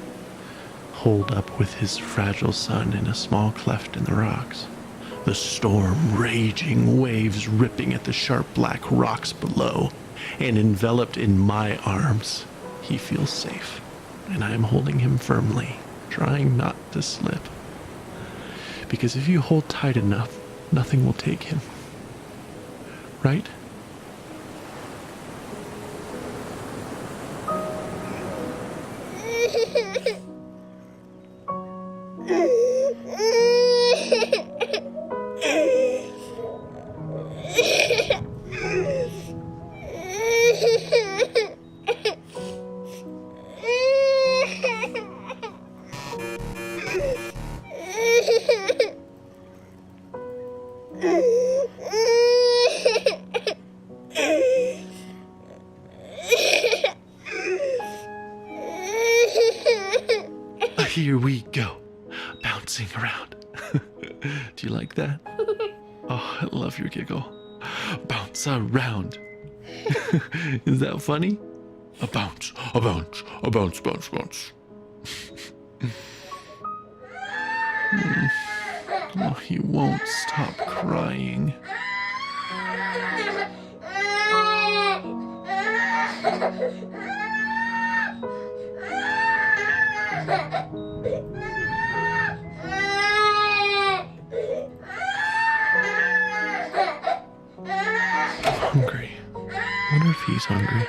holed up with his fragile son in a small cleft in the rocks. The storm raging, waves ripping at the sharp black rocks below, and enveloped in my arms, he feels safe, and I am holding him firmly, trying not to slip. Because if you hold tight enough, nothing will take him. Right? Here we go, bouncing around. Do you like that? Oh, I love your giggle. Bounce around. Is that funny? A bounce, a bounce, a bounce, bounce, bounce. Oh, he won't stop crying. Hungry. Wonder if he's hungry.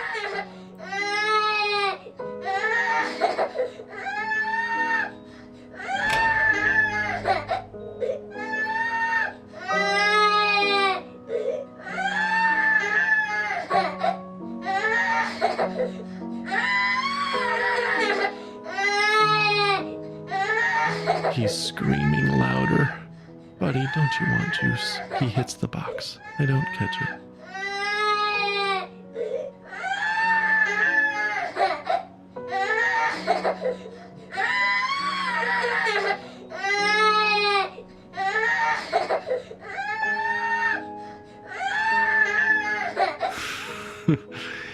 He's screaming louder. Buddy, don't you want juice? He hits the box. I don't catch it.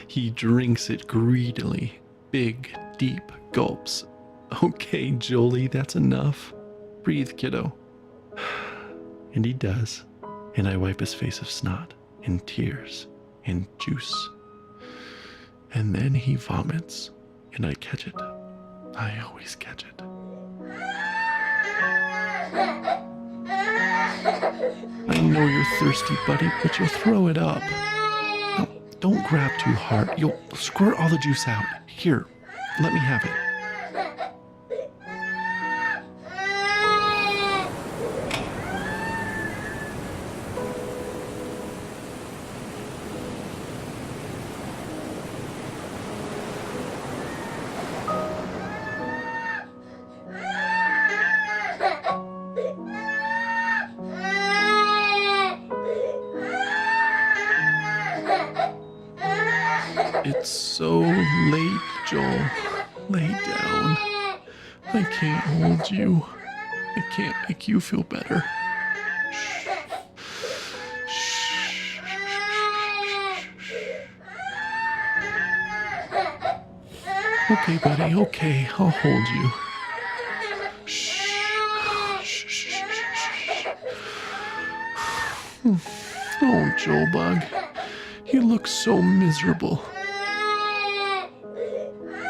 He drinks it greedily. Big, deep gulps. Okay, Jolie, that's enough. Breathe, kiddo. And he does. And I wipe his face of snot and tears and juice. And then he vomits. And I catch it. I always catch it. I know you're thirsty, buddy, but you'll throw it up. No, don't grab too hard. You'll squirt all the juice out. Here, let me have it. It's so late, Joel. Lay down. I can't hold you. I can't make you feel better. Shh. Okay, buddy, okay. I'll hold you. Shh. Oh, Joel Bug. You look so miserable.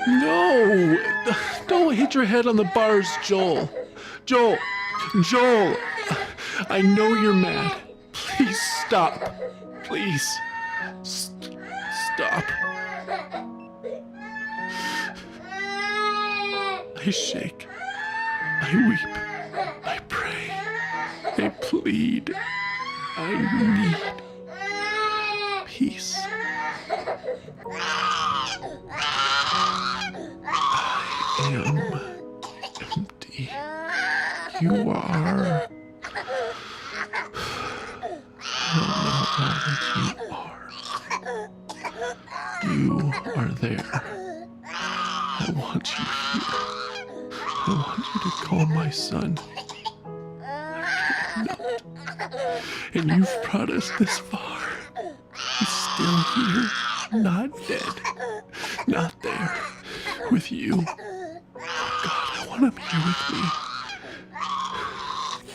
No! Don't hit your head on the bars, Joel. Joel! I know you're mad. Please stop. Please. Stop. I shake. I weep. I pray. I plead. I need peace. I am empty. You are. I don't know all that you are. You are there. I want you here. I want you to call my son. I cannot. And you've brought us this far. He's still here, not dead, not there, with you. God, I want him here with me.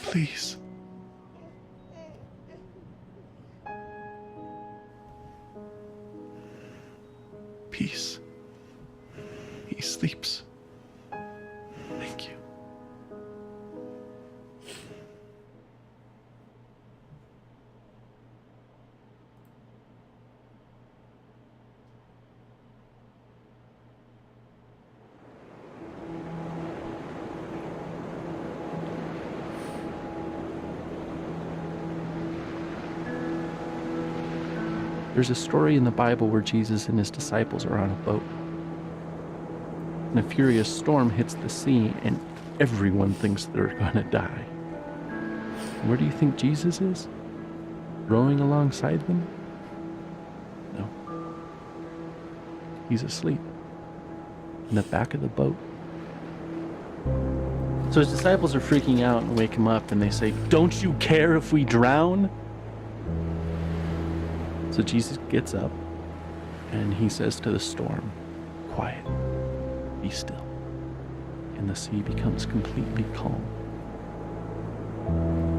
Please. Peace. He sleeps. Thank you. There's a story in the Bible where Jesus and his disciples are on a boat. And a furious storm hits the sea, and everyone thinks they're gonna die. And where do you think Jesus is? Rowing alongside them? No. He's asleep in the back of the boat. So his disciples are freaking out and wake him up, and they say, "Don't you care if we drown?" So Jesus gets up and he says to the storm, "Quiet, be still." And the sea becomes completely calm.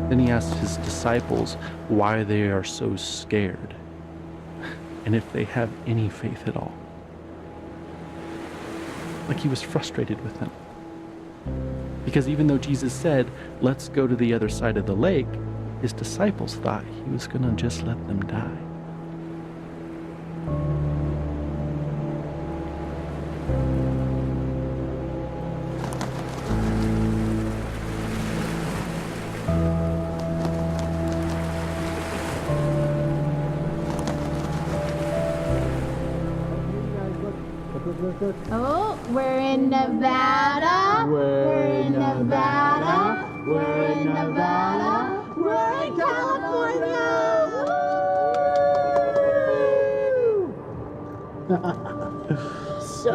Then he asks his disciples why they are so scared and if they have any faith at all. Like he was frustrated with them. Because even though Jesus said, "Let's go to the other side of the lake," his disciples thought he was going to just let them die. Oh, we're in Nevada. We're in Nevada. We're in Nevada. We're in California. So,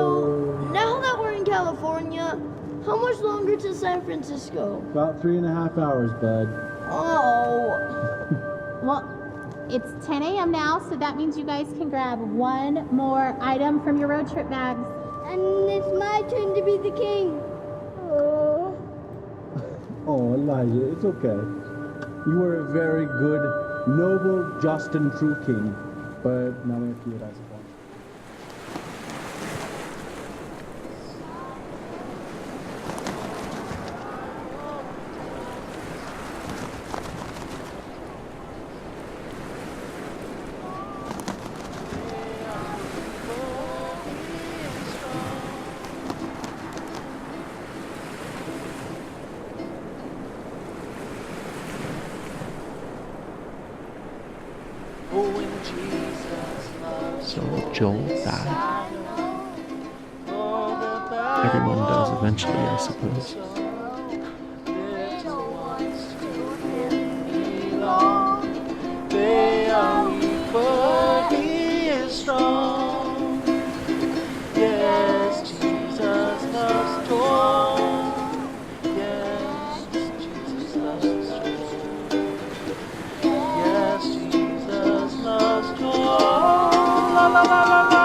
now that we're in California, how much longer to San Francisco? About 3.5 hours, bud. Oh. Well, it's 10 a.m. now, so that means you guys can grab one more item from your road trip bags. And it's my turn to be the king. Oh. Oh, Elijah, it's okay. You were a very good, noble, just, and true king. But now we have to do it, I suppose. So Joel died. Everyone does eventually, I suppose. They are weak, but he is strong. Yes, Jesus loves joy. Yes, Jesus loves joy. Yes, Jesus loves joy. La la la la la.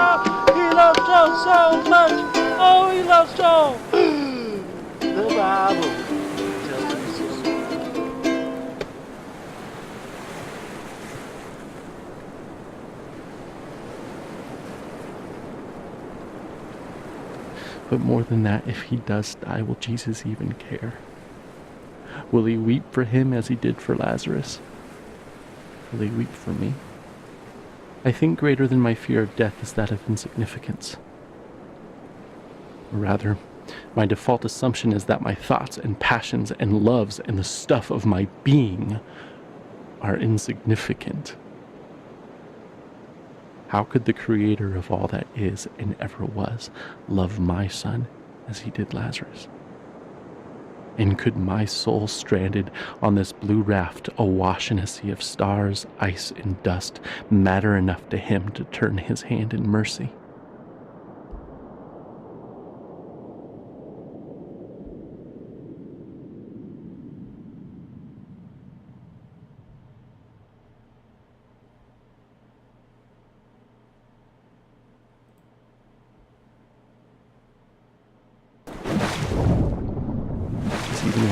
He loves joy so much. Oh, he loves joy. The Bible tells me so. But more than that, if he does die, will Jesus even care? Will he weep for him as he did for Lazarus? Will he weep for me? I think greater than my fear of death is that of insignificance. Or rather, my default assumption is that my thoughts and passions and loves and the stuff of my being are insignificant. How could the creator of all that is and ever was love my son as he did Lazarus? And could my soul stranded on this blue raft awash in a sea of stars, ice, and dust matter enough to him to turn his hand in mercy?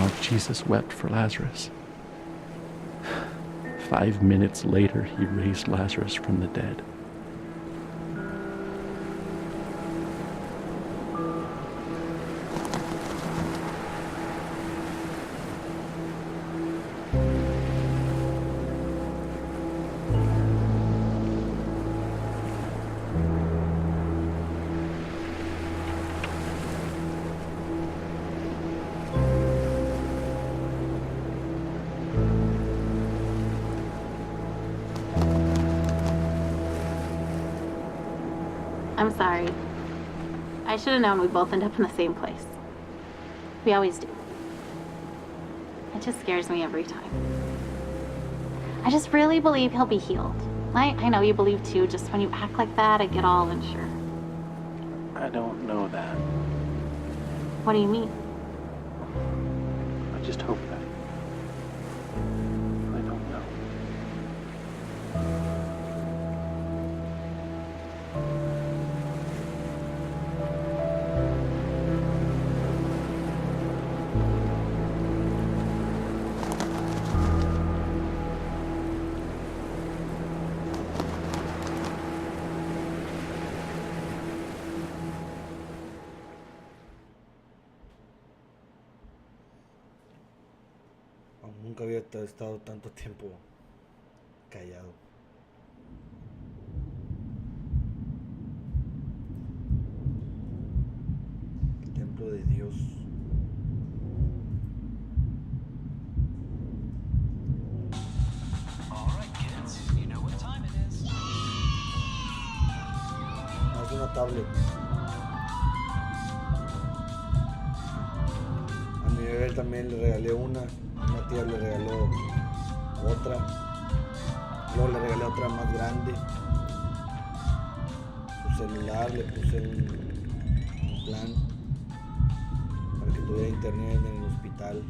how Jesus wept for Lazarus. 5 minutes later, he raised Lazarus from the dead. I'm sorry. I should have known we'd both end up in the same place. We always do. It just scares me every time. I just really believe he'll be healed. I know you believe too, just when you act like that, I get all unsure. I don't know that. What do you mean? I just hope that. I don't know. Nunca había estado tanto tiempo callado. El templo de Dios. Es una tablet. A mi bebé también le regalé una tía le regaló otra, luego le regalé otra más grande, su celular le puse un plan para que tuviera internet en el hospital.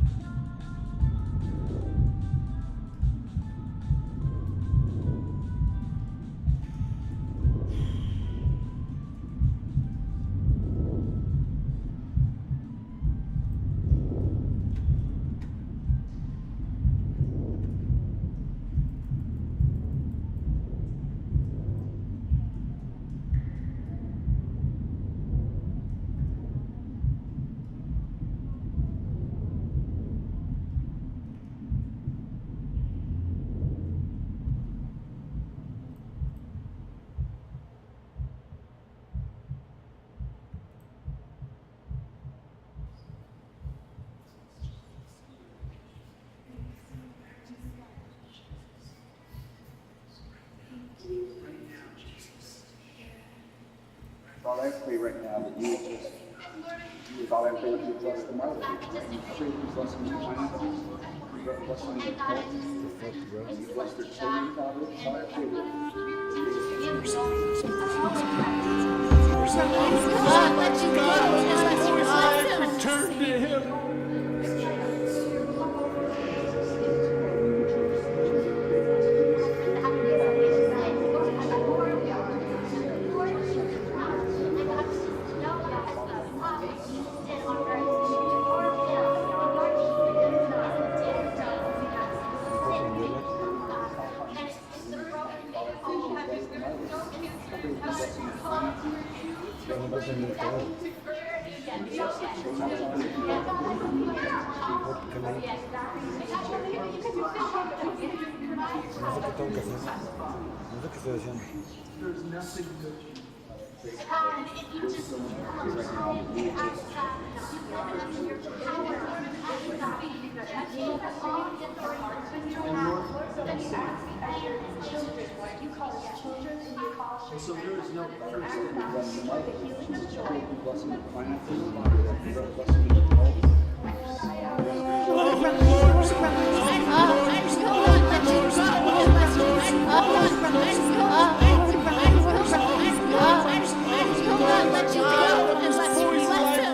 Father, I pray right now that you will just, Father, I pray that you will bless the mother. I pray that you bless them in finances. You bless them in health. You bless their children, Father. Father, I pray that return to him. And so there is no curse that you bless them with. You bless them with finances. You bless them with health.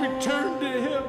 Return to him.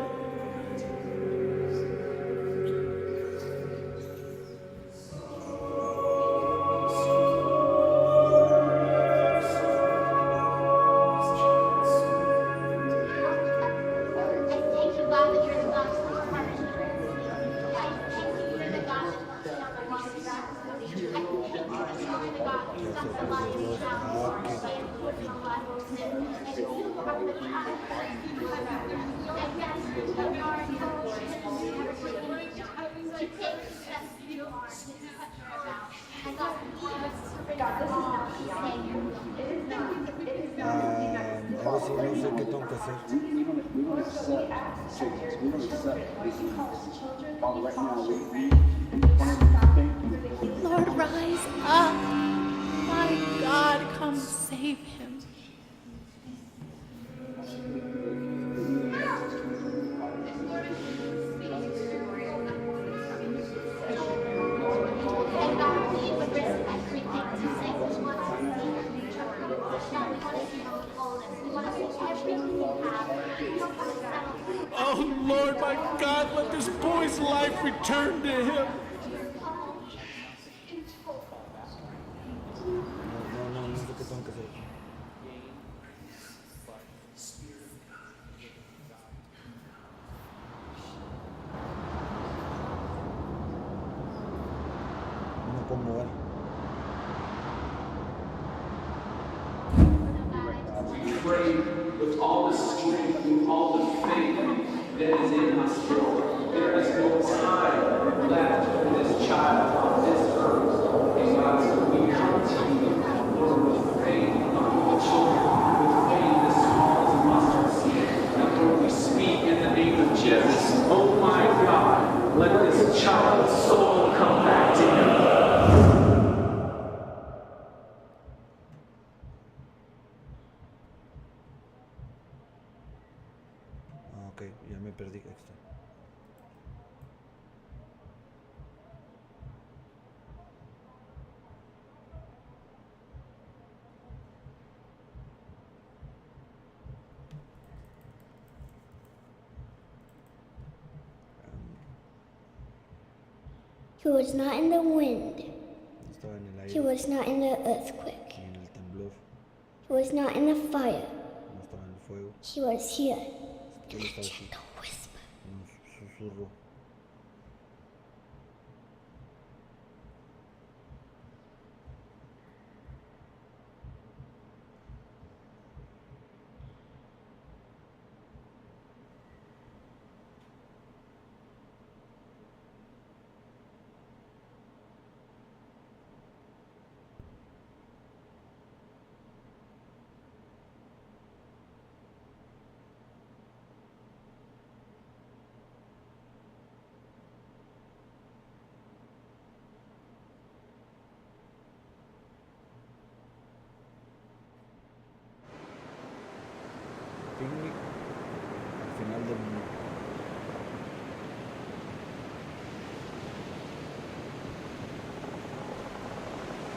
Ahora sí, no sé qué tengo que hacer. We don't accept sickness. We don't accept disease. Father, right now, Lord, rise up. My God, come save him. Oh Lord, my God, let this boy's life return to him. No sé qué tengo que hacer. No me puedo mover. Pray with all the strength, with all the faith that is in us still. There is no time left for this child on this earth. And God, so we come to you, Lord, with faith on the children, with faith as small as a mustard seed. And Lord, we speak in the name of Jesus. Oh my God, let this child's soul come back to you. Ok, ya me perdí. Extra. He was not in the wind. Estaba en el aire. He was not in the earthquake. En el temblor. He was not in the fire. No estaba en el fuego. He was here. Él estaba aquí. En un susurro. Picnic al final del mundo.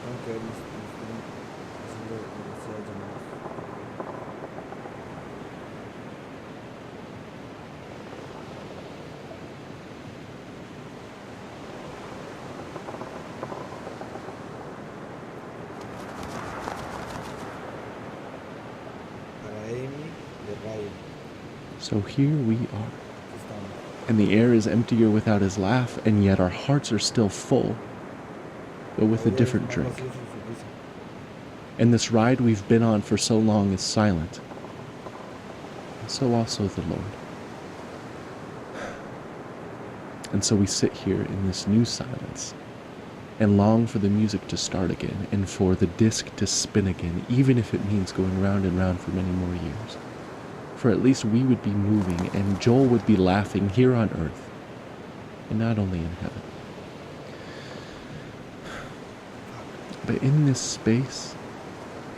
Tengo que ver mis haciendo demasiadas llamadas. Para Amy de Ryan. So here we are. And the air is emptier without his laugh, and yet our hearts are still full, but with a different drink. And this ride we've been on for so long is silent, and so also the Lord. And so we sit here in this new silence and long for the music to start again and for the disc to spin again, even if it means going round and round for many more years. For at least we would be moving and Joel would be laughing here on earth and not only in heaven. But in this space,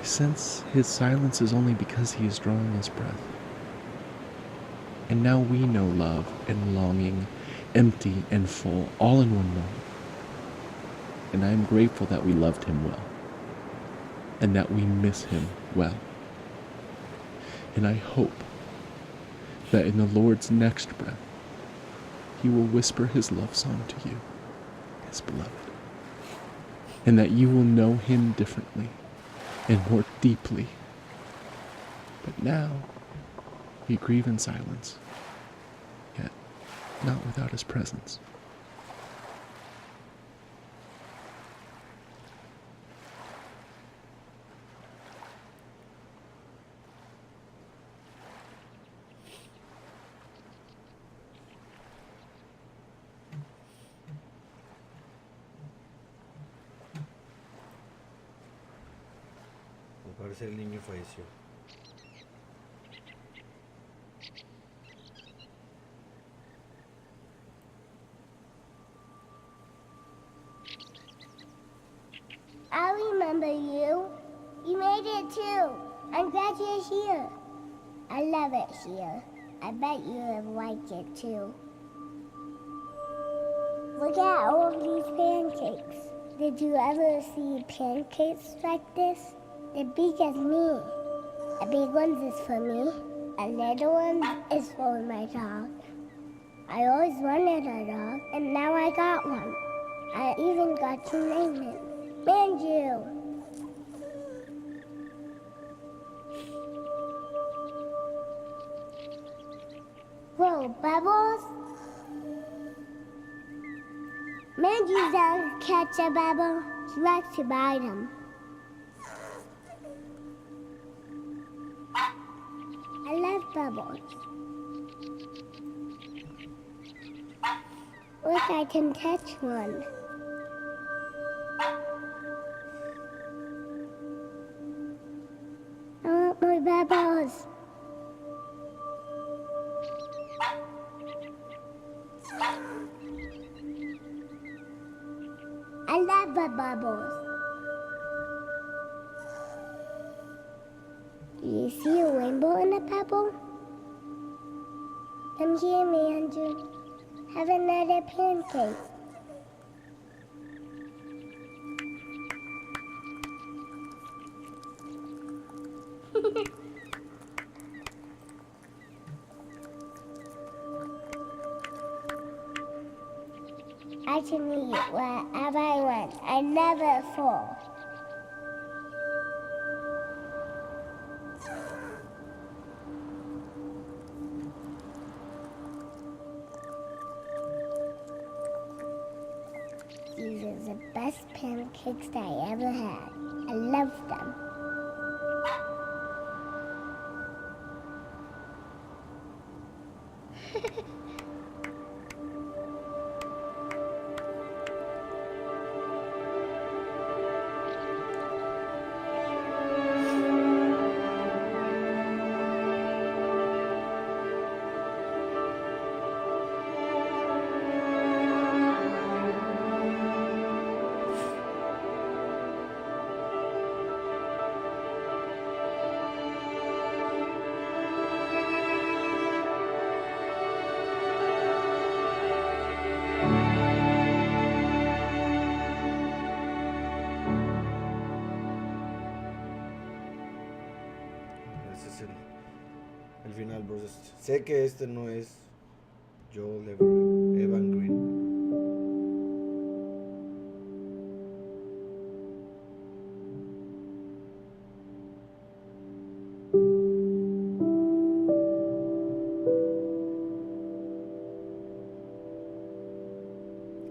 I sense his silence is only because he is drawing his breath. And now we know love and longing, empty and full, all in one moment. And I am grateful that we loved him well, and that we miss him well. And I hope that in the Lord's next breath, he will whisper his love song to you, his beloved, and that you will know him differently and more deeply. But now, we grieve in silence, yet not without his presence. parecer el niño falleció. I remember you. You made it too. I'm glad you're here. I love it here. I bet you will like it too. Look at all of these pancakes. Did you ever see pancakes like this? They're big as me. A big one is for me. A little one is for my dog. I always wanted a dog, and now I got one. I even got to name it. Manju. Whoa, Bubbles? Manju doesn't catch a bubble. He likes to bite them. I love bubbles. Look, I can touch one. I want more bubbles. I love the bubbles. Do you see a rainbow in a pebble? Come here, Manju. Have another pancake. I can eat whatever I want. I never fall. These are the best pancakes that I ever had. I love them. Ese es el final, bros. Sé que este no es Joel Evan Green.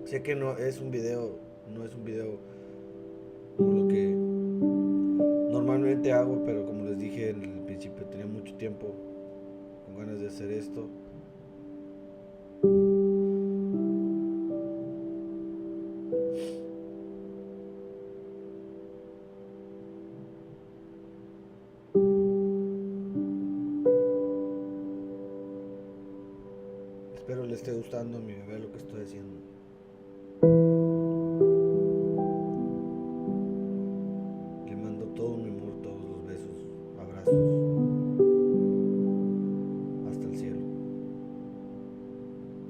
Sé que no es un video como lo que normalmente hago, pero como les dije en el principio, tenía mucho tiempo con ganas de hacer esto. Espero le esté gustando a mi bebé lo que estoy haciendo. Le mando todo mi amor, todos los besos, abrazos, hasta el cielo.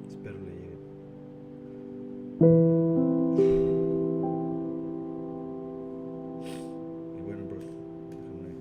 Espero le lleguen. Y bueno, bros, déjame.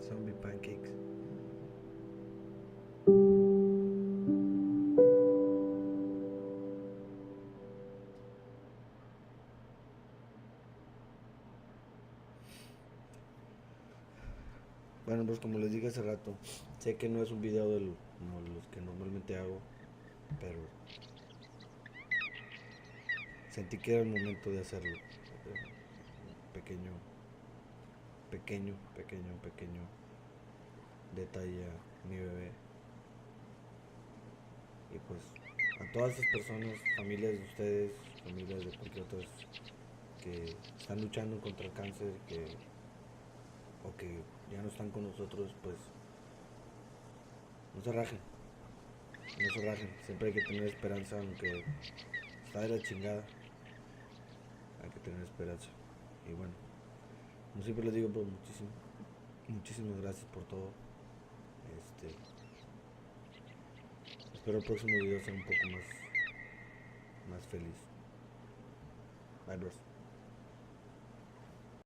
Zombie pancakes. Bueno, pues como les dije hace rato, sé que no es un video como los que normalmente hago, pero sentí que era el momento de hacerlo. Pequeño detalle a mi bebé. Y pues a todas esas personas, familias de ustedes, familias de cualquier otras que están luchando contra el cáncer, o que ya no están con nosotros, pues no se rajen, siempre hay que tener esperanza, aunque está de la chingada, hay que tener esperanza. Y bueno, como siempre les digo, pues muchísimas gracias por todo. Espero el próximo video sea un poco más feliz. Bye, bros.